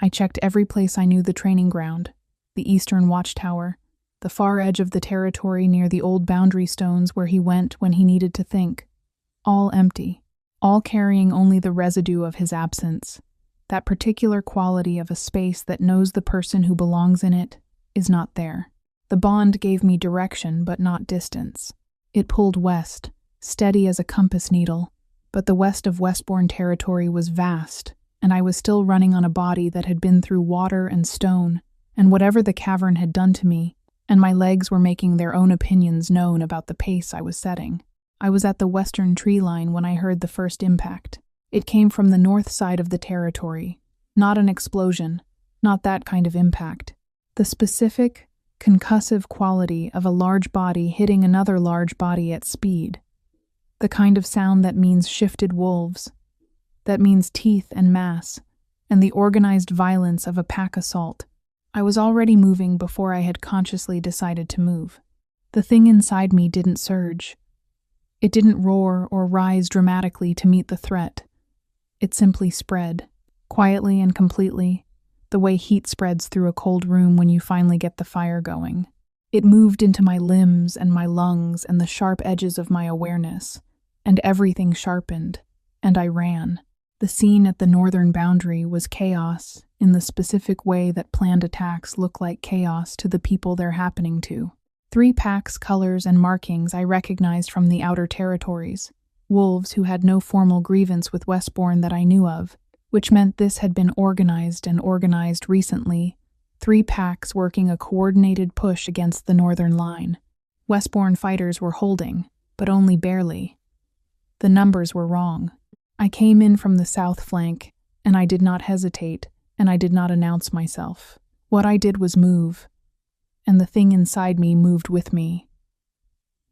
I checked every place I knew: the training ground, the eastern watchtower, the far edge of the territory near the old boundary stones where he went when he needed to think. All empty, all carrying only the residue of his absence, that particular quality of a space that knows the person who belongs in it is not there. The bond gave me direction but not distance. It pulled west, steady as a compass needle, but the west of Westbourne territory was vast, and I was still running on a body that had been through water and stone, and whatever the cavern had done to me, and my legs were making their own opinions known about the pace I was setting. I was at the western tree line when I heard the first impact. It came from the north side of the territory. Not an explosion, not that kind of impact. The specific, concussive quality of a large body hitting another large body at speed. The kind of sound that means shifted wolves, that means teeth and mass, and the organized violence of a pack assault. I was already moving before I had consciously decided to move. The thing inside me didn't surge. It didn't roar or rise dramatically to meet the threat. It simply spread, quietly and completely, the way heat spreads through a cold room when you finally get the fire going. It moved into my limbs and my lungs and the sharp edges of my awareness, and everything sharpened, and I ran. The scene at the northern boundary was chaos in the specific way that planned attacks look like chaos to the people they're happening to. 3 packs, colors, and markings I recognized from the outer territories. Wolves who had no formal grievance with Westbourne that I knew of, which meant this had been organized and organized recently. 3 packs working a coordinated push against the northern line. Westbourne fighters were holding, but only barely. The numbers were wrong. I came in from the south flank, and I did not hesitate, and I did not announce myself. What I did was move, and the thing inside me moved with me.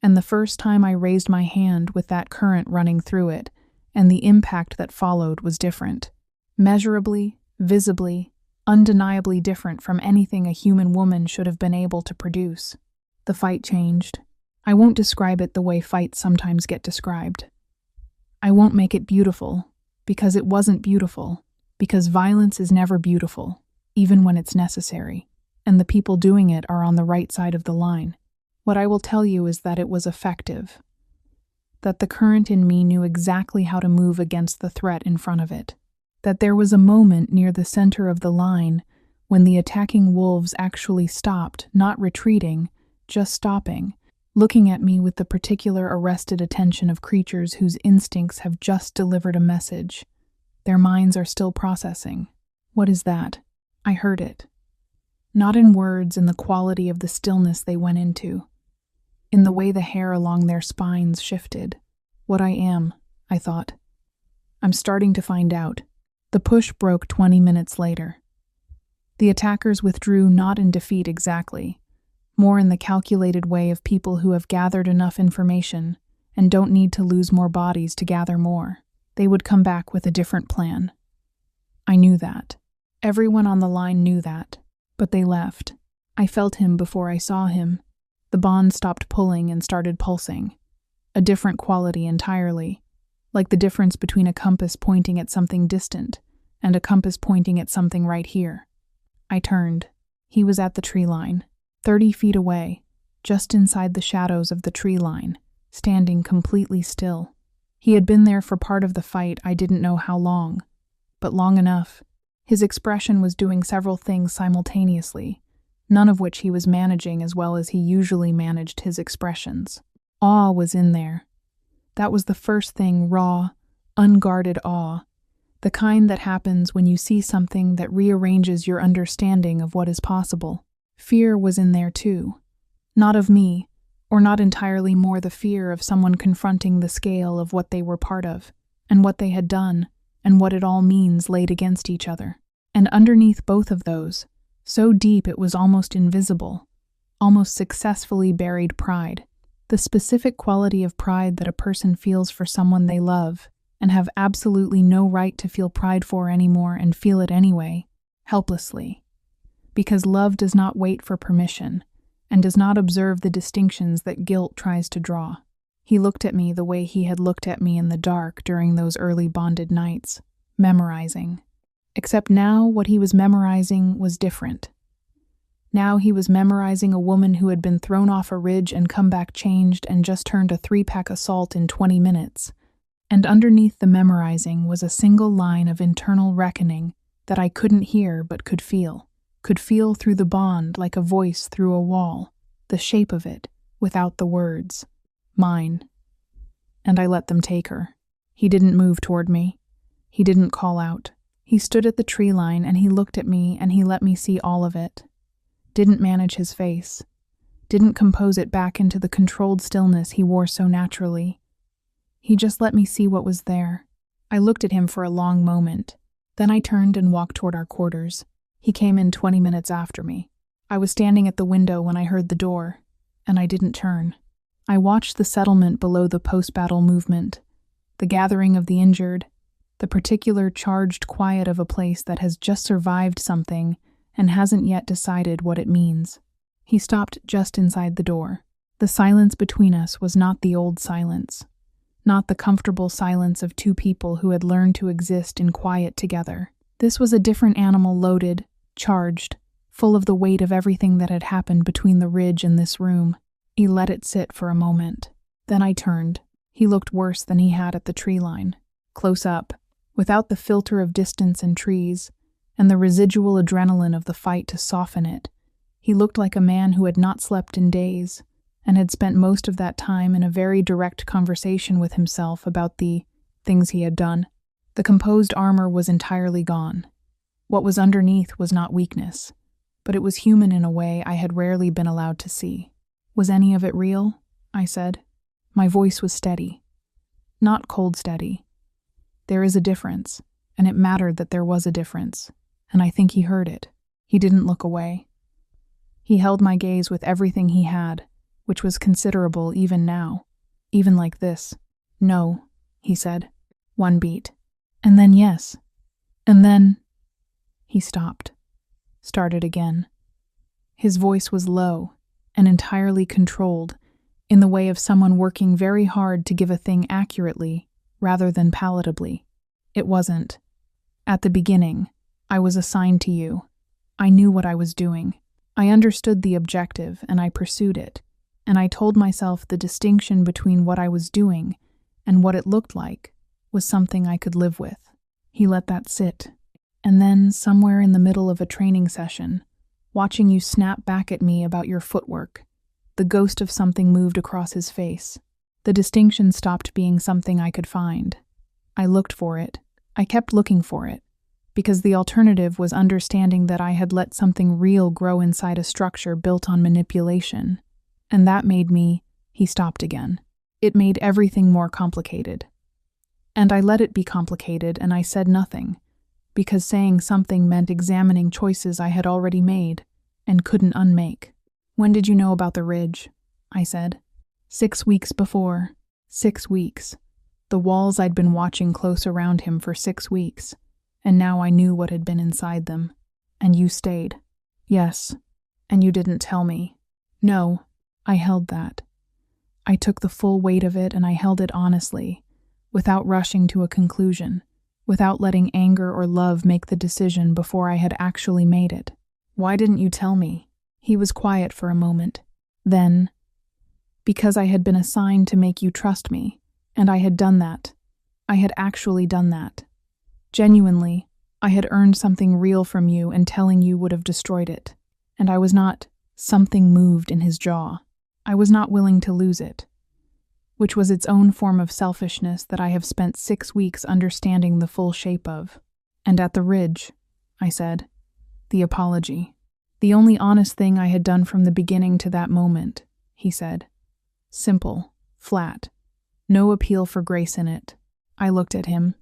And the first time I raised my hand with that current running through it, and the impact that followed was different. Measurably, visibly, undeniably different from anything a human woman should have been able to produce. The fight changed. I won't describe it the way fights sometimes get described. I won't make it beautiful, because it wasn't beautiful, because violence is never beautiful, even when it's necessary, and the people doing it are on the right side of the line. What I will tell you is that it was effective, that the current in me knew exactly how to move against the threat in front of it, that there was a moment near the center of the line when the attacking wolves actually stopped, not retreating, just stopping, looking at me with the particular arrested attention of creatures whose instincts have just delivered a message. Their minds are still processing. What is that? I heard it. Not in words, in the quality of the stillness they went into, in the way the hair along their spines shifted. What I am, I thought. I'm starting to find out. The push broke 20 minutes later. The attackers withdrew not in defeat exactly, more in the calculated way of people who have gathered enough information and don't need to lose more bodies to gather more. They would come back with a different plan. I knew that. Everyone on the line knew that, but they left. I felt him before I saw him. The bond stopped pulling and started pulsing. A different quality entirely, like the difference between a compass pointing at something distant and a compass pointing at something right here. I turned. He was at the tree line, 30 feet away, just inside the shadows of the tree line, standing completely still. He had been there for part of the fight, I didn't know how long, but long enough. His expression was doing several things simultaneously, none of which he was managing as well as he usually managed his expressions. Awe was in there. That was the first thing, raw, unguarded awe, the kind that happens when you see something that rearranges your understanding of what is possible. Fear was in there too. Not of me, or not entirely more the fear of someone confronting the scale of what they were part of, and what they had done, and what it all means laid against each other. And underneath both of those, so deep it was almost invisible, almost successfully buried pride, the specific quality of pride that a person feels for someone they love and have absolutely no right to feel pride for anymore and feel it anyway, helplessly. Because love does not wait for permission and does not observe the distinctions that guilt tries to draw. He looked at me the way he had looked at me in the dark during those early bonded nights, memorizing. Except now what he was memorizing was different. Now he was memorizing a woman who had been thrown off a ridge and come back changed and just turned a 3-pack assault in 20 minutes. And underneath the memorizing was a single line of internal reckoning that I couldn't hear but could feel through the bond like a voice through a wall, the shape of it, without the words. Mine. And I let them take her. He didn't move toward me. He didn't call out. He stood at the tree line and he looked at me and he let me see all of it. Didn't manage his face. Didn't compose it back into the controlled stillness he wore so naturally. He just let me see what was there. I looked at him for a long moment. Then I turned and walked toward our quarters. He came in 20 minutes after me. I was standing at the window when I heard the door, and I didn't turn. I watched the settlement below the post-battle movement, the gathering of the injured, the particular charged quiet of a place that has just survived something and hasn't yet decided what it means. He stopped just inside the door. The silence between us was not the old silence, not the comfortable silence of two people who had learned to exist in quiet together. This was a different animal, loaded, charged, full of the weight of everything that had happened between the ridge and this room. He let it sit for a moment. Then I turned. He looked worse than he had at the tree line. Close up, without the filter of distance and trees, and the residual adrenaline of the fight to soften it. He looked like a man who had not slept in days, and had spent most of that time in a very direct conversation with himself about the things he had done. The composed armor was entirely gone. What was underneath was not weakness, but it was human in a way I had rarely been allowed to see. Was any of it real? I said. My voice was steady. Not cold steady. There is a difference, and it mattered that there was a difference, and I think he heard it. He didn't look away. He held my gaze with everything he had, which was considerable even now, even like this. No, he said. One beat. And then yes. And then... He stopped. started again. His voice was low and entirely controlled, in the way of someone working very hard to give a thing accurately rather than palatably. It wasn't. At the beginning, I was assigned to you. I knew what I was doing. I understood the objective and I pursued it, and I told myself the distinction between what I was doing and what it looked like was something I could live with. He let that sit. And then, somewhere in the middle of a training session, watching you snap back at me about your footwork, the ghost of something moved across his face. The distinction stopped being something I could find. I looked for it. I kept looking for it, because the alternative was understanding that I had let something real grow inside a structure built on manipulation. And that made me— He stopped again. It made everything more complicated. And I let it be complicated, and I said nothing, because saying something meant examining choices I had already made and couldn't unmake. "When did you know about the ridge?" I said. 6 weeks before. 6 weeks. The walls I'd been watching close around him for 6 weeks, and now I knew what had been inside them. "And you stayed?" "Yes. And you didn't tell me." "No." I held that. I took the full weight of it, and I held it honestly, without rushing to a conclusion, without letting anger or love make the decision before I had actually made it. "Why didn't you tell me?" He was quiet for a moment. Then, "Because I had been assigned to make you trust me, and I had done that. I had actually done that. Genuinely, I had earned something real from you, and telling you would have destroyed it. And I was not—" Something moved in his jaw. I was not willing to lose it, which was its own form of selfishness that I have spent 6 weeks understanding the full shape of. "And at the ridge," I said. "The apology. The only honest thing I had done from the beginning to that moment," he said. Simple, flat, no appeal for grace in it. I looked at him.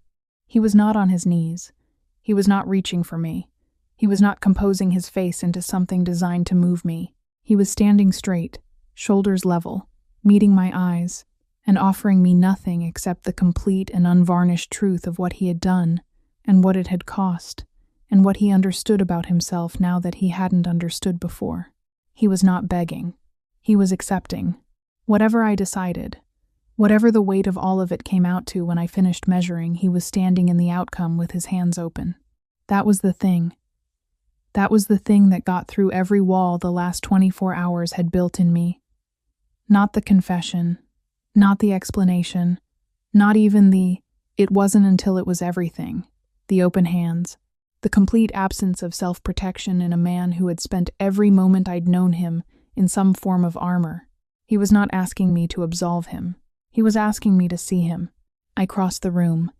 He was not on his knees. He was not reaching for me. He was not composing his face into something designed to move me. He was standing straight, shoulders level, meeting my eyes, and offering me nothing except the complete and unvarnished truth of what he had done, and what it had cost, and what he understood about himself now that he hadn't understood before. He was not begging. He was accepting. Whatever I decided, whatever the weight of all of it came out to when I finished measuring, he was standing in the outcome with his hands open. That was the thing. That was the thing that got through every wall the last 24 hours had built in me. Not the confession, not the explanation, not even the "it wasn't until it was everything," the open hands, the complete absence of self-protection in a man who had spent every moment I'd known him in some form of armor. He was not asking me to absolve him. He was asking me to see him. I crossed the room.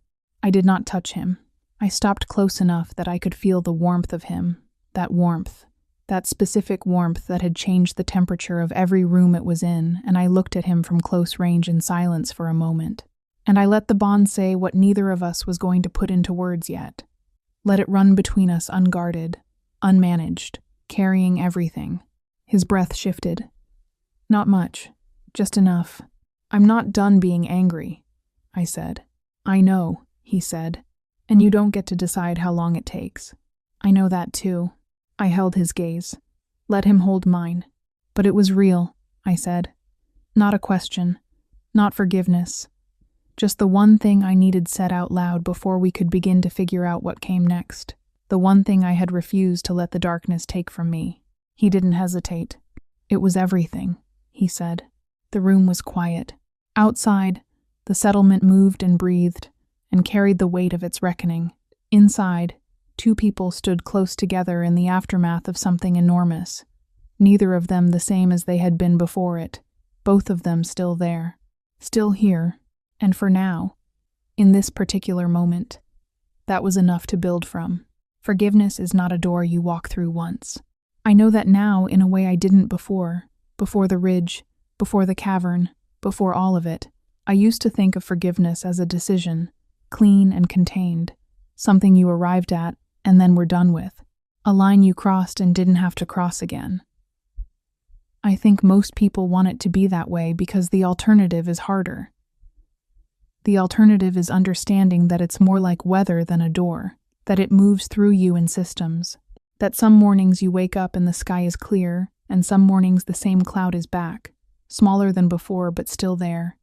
I did not touch him. I stopped close enough that I could feel the warmth of him, that specific warmth that had changed the temperature of every room it was in, and I looked at him from close range in silence for a moment. And I let the bond say what neither of us was going to put into words yet. Let it run between us unguarded, unmanaged, carrying everything. His breath shifted. "Not much, just enough. I'm not done being angry," I said. "I know," he said, "and you don't get to decide how long it takes." "I know that too." I held his gaze. Let him hold mine. "But it was real," I said. "Not a question, not forgiveness. Just the one thing I needed said out loud before we could begin to figure out what came next. The one thing I had refused to let the darkness take from me." He didn't hesitate. "It was everything," he said. The room was quiet. Outside, the settlement moved and breathed and carried the weight of its reckoning. Inside, 2 people stood close together in the aftermath of something enormous. Neither of them the same as they had been before it. Both of them still there. Still here. And for now, in this particular moment, that was enough to build from. Forgiveness is not a door you walk through once. I know that now in a way I didn't before the ridge, before the cavern, before all of it. I used to think of forgiveness as a decision, clean and contained, something you arrived at and then were done with, a line you crossed and didn't have to cross again. I think most people want it to be that way because the alternative is harder. The alternative is understanding that it's more like weather than a door, that it moves through you in systems, That some mornings you wake up and the sky is clear, and some mornings the same cloud is back, smaller than before but still there,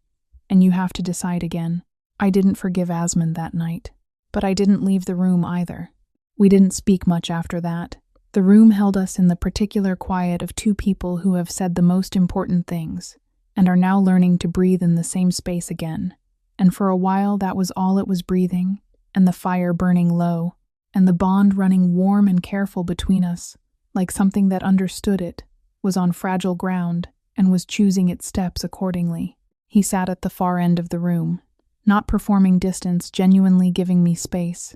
and you have to decide again. I didn't forgive Asmund that night, but I didn't leave the room either. We didn't speak much after that. The room held us in the particular quiet of two people who have said the most important things, and are now learning to breathe in the same space again. And for a while that was all it was breathing, and the fire burning low, and the bond running warm and careful between us, like something that understood it, was on fragile ground, and was choosing its steps accordingly. He sat at the far end of the room, not performing distance, genuinely giving me space,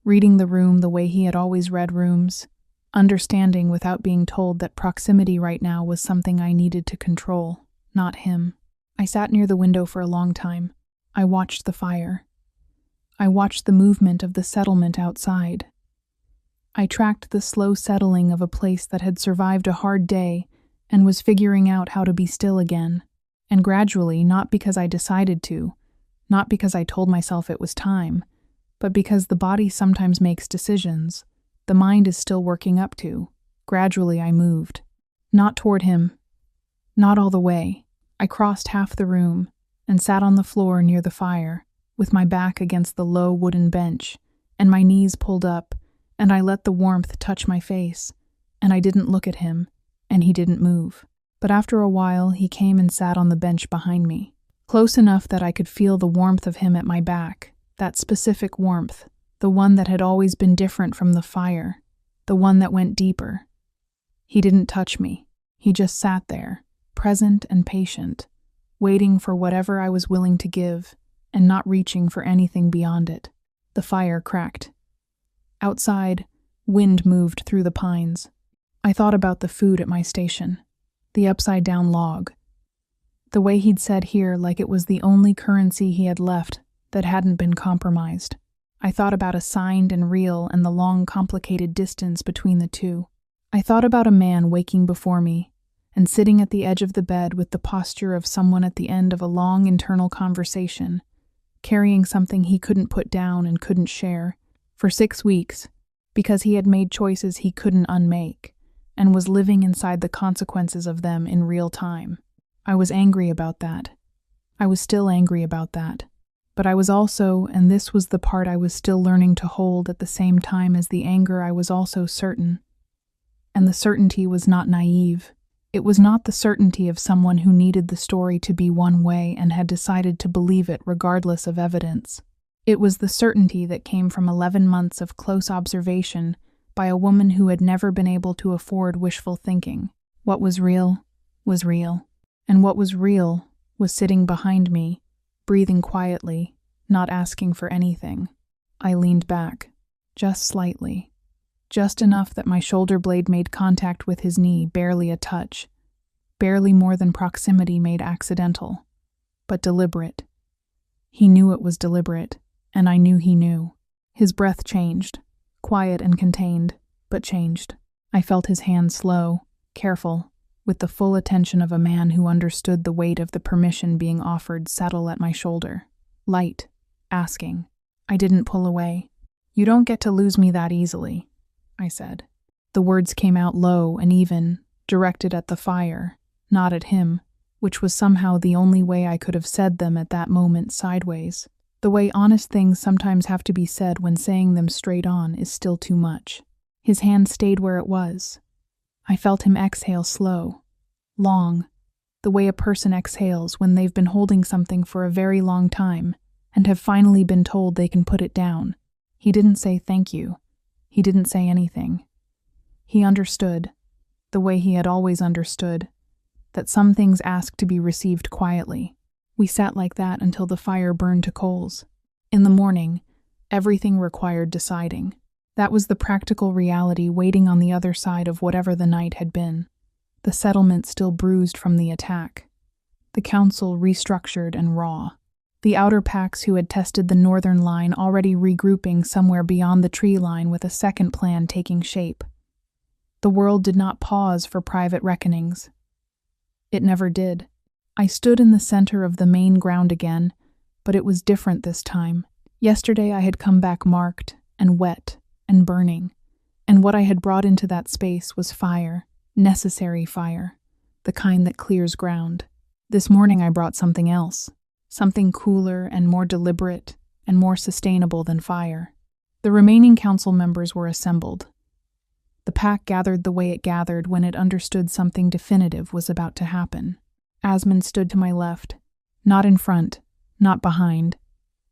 reading the room the way he had always read rooms, understanding without being told that proximity right now was something I needed to control, not him. I sat near the window for a long time. I watched the fire. I watched the movement of the settlement outside. I tracked the slow settling of a place that had survived a hard day and was figuring out how to be still again. And gradually, not because I decided to, not because I told myself it was time, but because the body sometimes makes decisions the mind is still working up to. Gradually I moved. Not toward him. Not all the way. I crossed half the room and sat on the floor near the fire, with my back against the low wooden bench, and my knees pulled up, and I let the warmth touch my face, and I didn't look at him, and he didn't move. But after a while he came and sat on the bench behind me, close enough that I could feel the warmth of him at my back, that specific warmth, the one that had always been different from the fire, the one that went deeper. He didn't touch me. He just sat there, present and patient, waiting for whatever I was willing to give, and not reaching for anything beyond it. The fire cracked. Outside, wind moved through the pines. I thought about the food at my station, the upside-down log, the way he'd said here like it was the only currency he had left that hadn't been compromised. I thought about a signed and real and the long, complicated distance between the two. I thought about a man waking before me and sitting at the edge of the bed with the posture of someone at the end of a long internal conversation, carrying something he couldn't put down and couldn't share for 6 weeks because he had made choices he couldn't unmake and was living inside the consequences of them in real time. I was angry about that. I was still angry about that. But I was also, and this was the part I was still learning to hold at the same time as the anger, I was also certain. And the certainty was not naive. It was not the certainty of someone who needed the story to be one way and had decided to believe it regardless of evidence. It was the certainty that came from 11 months of close observation by a woman who had never been able to afford wishful thinking. What was real, and what was real was sitting behind me, breathing quietly, not asking for anything. I leaned back, just slightly, just enough that my shoulder blade made contact with his knee, barely a touch, barely more than proximity made accidental, but deliberate. He knew it was deliberate, and I knew he knew. His breath changed, quiet and contained, but changed. I felt his hand slow, careful, with the full attention of a man who understood the weight of the permission being offered settle at my shoulder. Light, asking. I didn't pull away. "You don't get to lose me that easily," I said. The words came out low and even, directed at the fire, not at him, which was somehow the only way I could have said them at that moment sideways. The way honest things sometimes have to be said when saying them straight on is still too much. His hand stayed where it was. I felt him exhale slow, long, the way a person exhales when they've been holding something for a very long time and have finally been told they can put it down. He didn't say thank you. He didn't say anything. He understood, the way he had always understood, that some things ask to be received quietly. We sat like that until the fire burned to coals. In the morning, everything required deciding. That was the practical reality waiting on the other side of whatever the night had been. The settlement still bruised from the attack. The council restructured and raw. The outer packs who had tested the northern line already regrouping somewhere beyond the tree line with a second plan taking shape. The world did not pause for private reckonings. It never did. I stood in the center of the main ground again, but it was different this time. Yesterday I had come back marked and wet and burning, And what I had brought into that space was fire, necessary fire, the kind that clears ground. This morning I brought something else, something cooler and more deliberate and more sustainable than fire. The remaining council members were assembled. The pack gathered the way it gathered when it understood something definitive was about to happen. Asmund stood to my left, not in front, not behind,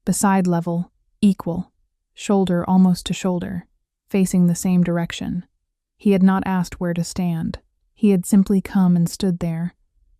beside level, equal, shoulder almost to shoulder, facing the same direction. He had not asked where to stand. He had simply come and stood there,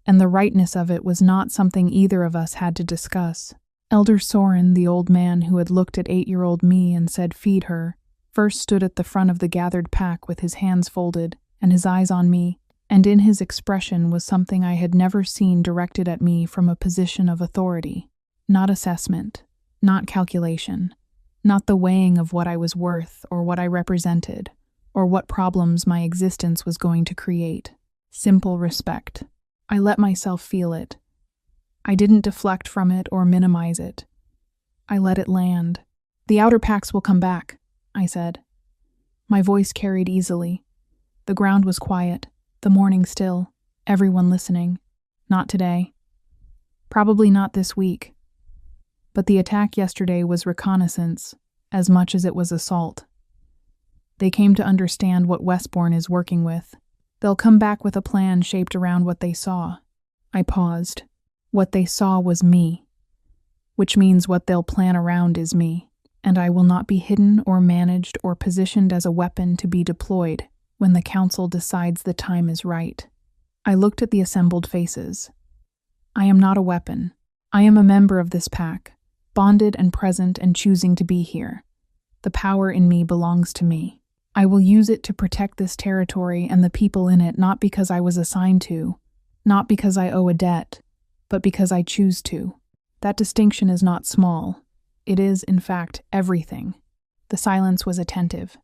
and the rightness of it was not something either of us had to discuss. Elder Soren, the old man who had looked at 8-year-old me and said, "Feed her," first stood at the front of the gathered pack with his hands folded and his eyes on me, and in his expression was something I had never seen directed at me from a position of authority. Not assessment, not calculation, not the weighing of what I was worth or what I represented, or what problems my existence was going to create. Simple respect. I let myself feel it. I didn't deflect from it or minimize it. I let it land. "The outer packs will come back," I said. My voice carried easily. The ground was quiet, the morning still, everyone listening. Not today. Probably not this week. But the attack yesterday was reconnaissance, as much as it was assault. They came to understand what Westbourne is working with. They'll come back with a plan shaped around what they saw. I paused. What they saw was me, which means what they'll plan around is me, and I will not be hidden or managed or positioned as a weapon to be deployed when the council decides the time is right. I looked at the assembled faces. I am not a weapon. I am a member of this pack, bonded and present and choosing to be here. The power in me belongs to me. I will use it to protect this territory and the people in it, not because I was assigned to, not because I owe a debt, but because I choose to. That distinction is not small. It is, in fact, everything. The silence was attentive.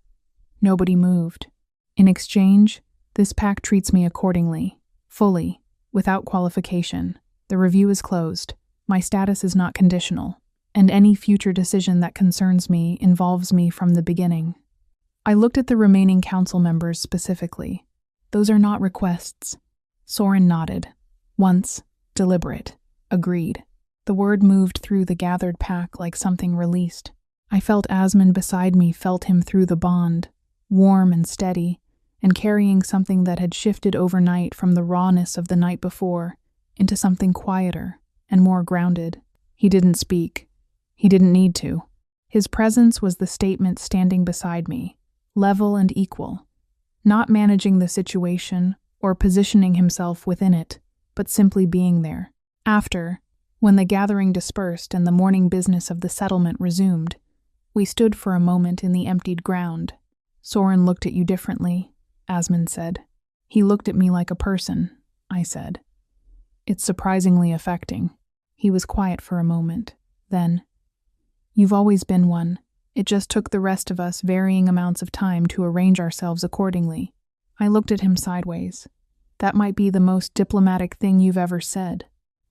Nobody moved. In exchange, this pack treats me accordingly, fully, without qualification. The review is closed. My status is not conditional, and any future decision that concerns me involves me from the beginning. I looked at the remaining council members specifically. Those are not requests. Soren nodded. Once, deliberate. Agreed. The word moved through the gathered pack like something released. I felt Asmund beside me felt him through the bond, warm and steady, and carrying something that had shifted overnight from the rawness of the night before into something quieter and more grounded. He didn't speak. He didn't need to. His presence was the statement standing beside me, level and equal, not managing the situation or positioning himself within it, but simply being there. After, when the gathering dispersed and the morning business of the settlement resumed, we stood for a moment in the emptied ground. "Soren looked at you differently," Asmund said. "He looked at me like a person," I said. "It's surprisingly affecting." He was quiet for a moment. Then, "You've always been one. It just took the rest of us varying amounts of time to arrange ourselves accordingly." I looked at him sideways. "That might be the most diplomatic thing you've ever said."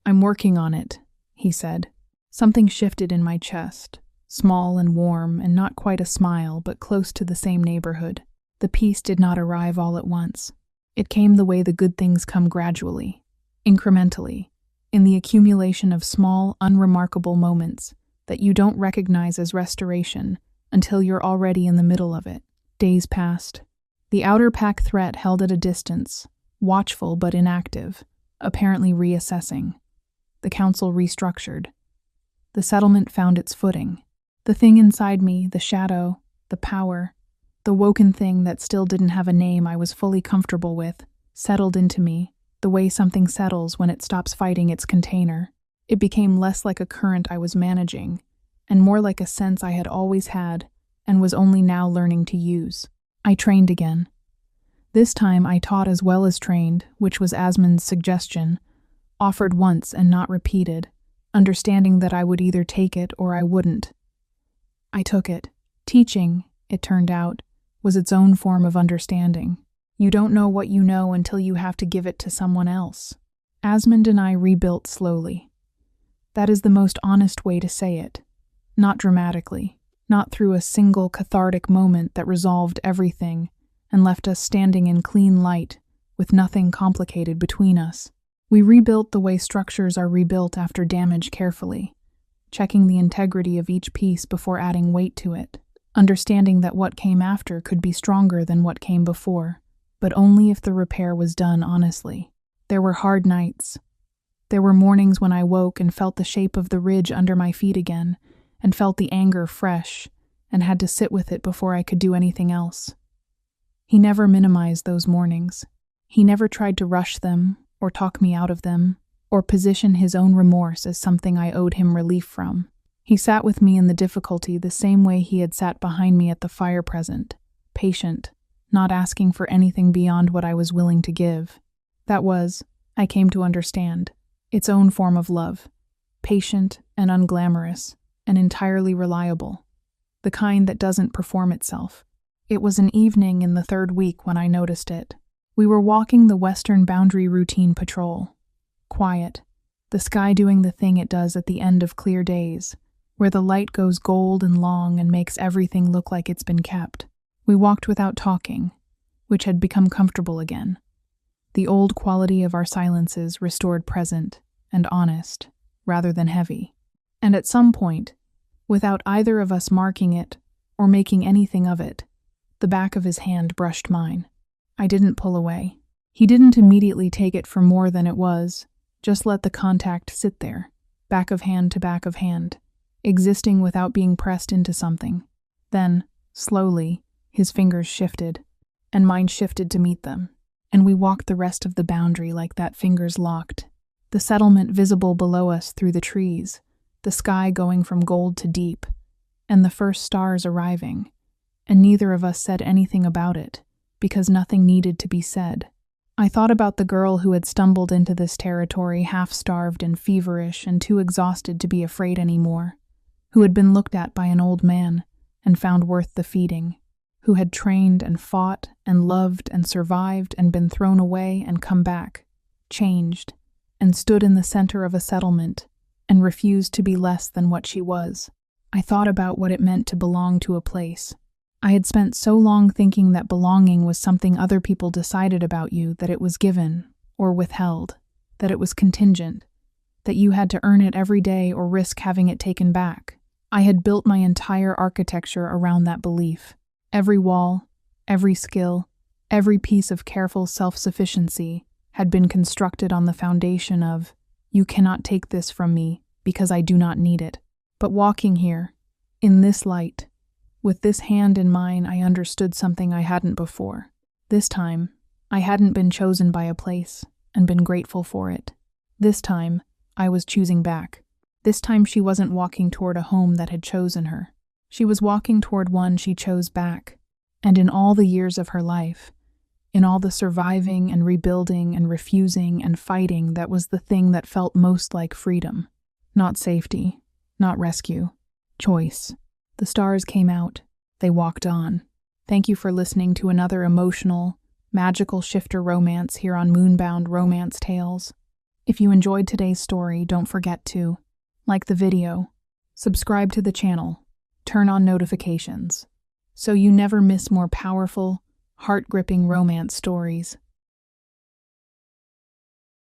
"I'm working on it," he said. Something shifted in my chest, small and warm and not quite a smile, but close to the same neighborhood. The peace did not arrive all at once. It came the way the good things come gradually, incrementally, in the accumulation of small, unremarkable moments that you don't recognize as restoration until you're already in the middle of it. Days passed. The outer pack threat held at a distance, watchful but inactive, apparently reassessing. The council restructured. The settlement found its footing. The thing inside me, the shadow, the power, the woken thing that still didn't have a name I was fully comfortable with, settled into me, the way something settles when it stops fighting its container. It became less like a current I was managing, and more like a sense I had always had and was only now learning to use. I trained again. This time I taught as well as trained, which was Asmund's suggestion, offered once and not repeated, understanding that I would either take it or I wouldn't. I took it. Teaching, it turned out, was its own form of understanding. You don't know what you know until you have to give it to someone else. Asmund and I rebuilt slowly. That is the most honest way to say it. Not dramatically, not through a single cathartic moment that resolved everything, and left us standing in clean light with nothing complicated between us. We rebuilt the way structures are rebuilt after damage carefully, checking the integrity of each piece before adding weight to it, understanding that what came after could be stronger than what came before, but only if the repair was done honestly. There were hard nights. There were mornings when I woke and felt the shape of the ridge under my feet again, and felt the anger fresh, and had to sit with it before I could do anything else. He never minimized those mornings. He never tried to rush them, or talk me out of them, or position his own remorse as something I owed him relief from. He sat with me in the difficulty the same way he had sat behind me at the fire present, patient, not asking for anything beyond what I was willing to give. That was, I came to understand, its own form of love, patient and unglamorous, and entirely reliable, the kind that doesn't perform itself. It was an evening in the third week when I noticed it. We were walking the western boundary routine patrol. Quiet, the sky doing the thing it does at the end of clear days, where the light goes gold and long and makes everything look like it's been kept. We walked without talking, which had become comfortable again. The old quality of our silences restored present and honest, rather than heavy. And at some point, without either of us marking it or making anything of it, the back of his hand brushed mine. I didn't pull away. He didn't immediately take it for more than it was, just let the contact sit there, back of hand to back of hand, existing without being pressed into something. Then, slowly, his fingers shifted, and mine shifted to meet them, and we walked the rest of the boundary like that, fingers locked, the settlement visible below us through the trees, the sky going from gold to deep, and the first stars arriving, and neither of us said anything about it, because nothing needed to be said. I thought about the girl who had stumbled into this territory half-starved and feverish and too exhausted to be afraid anymore, who had been looked at by an old man and found worth the feeding, who had trained and fought and loved and survived and been thrown away and come back, changed, and stood in the center of a settlement and refused to be less than what she was. I thought about what it meant to belong to a place. I had spent so long thinking that belonging was something other people decided about you, that it was given or withheld, that it was contingent, that you had to earn it every day or risk having it taken back. I had built my entire architecture around that belief. Every wall, every skill, every piece of careful self-sufficiency had been constructed on the foundation of, you cannot take this from me because I do not need it. But walking here, in this light, with this hand in mine, I understood something I hadn't before. This time, I hadn't been chosen by a place and been grateful for it. This time, I was choosing back. This time she wasn't walking toward a home that had chosen her. She was walking toward one she chose back. And in all the years of her life, in all the surviving and rebuilding and refusing and fighting, that was the thing that felt most like freedom. Not safety, not rescue. Choice. The stars came out. They walked on. Thank you for listening to another emotional, magical shifter romance here on Moonbound Romance Tales. If you enjoyed today's story, don't forget to like the video, subscribe to the channel, turn on notifications, so you never miss more powerful, heart-gripping romance stories.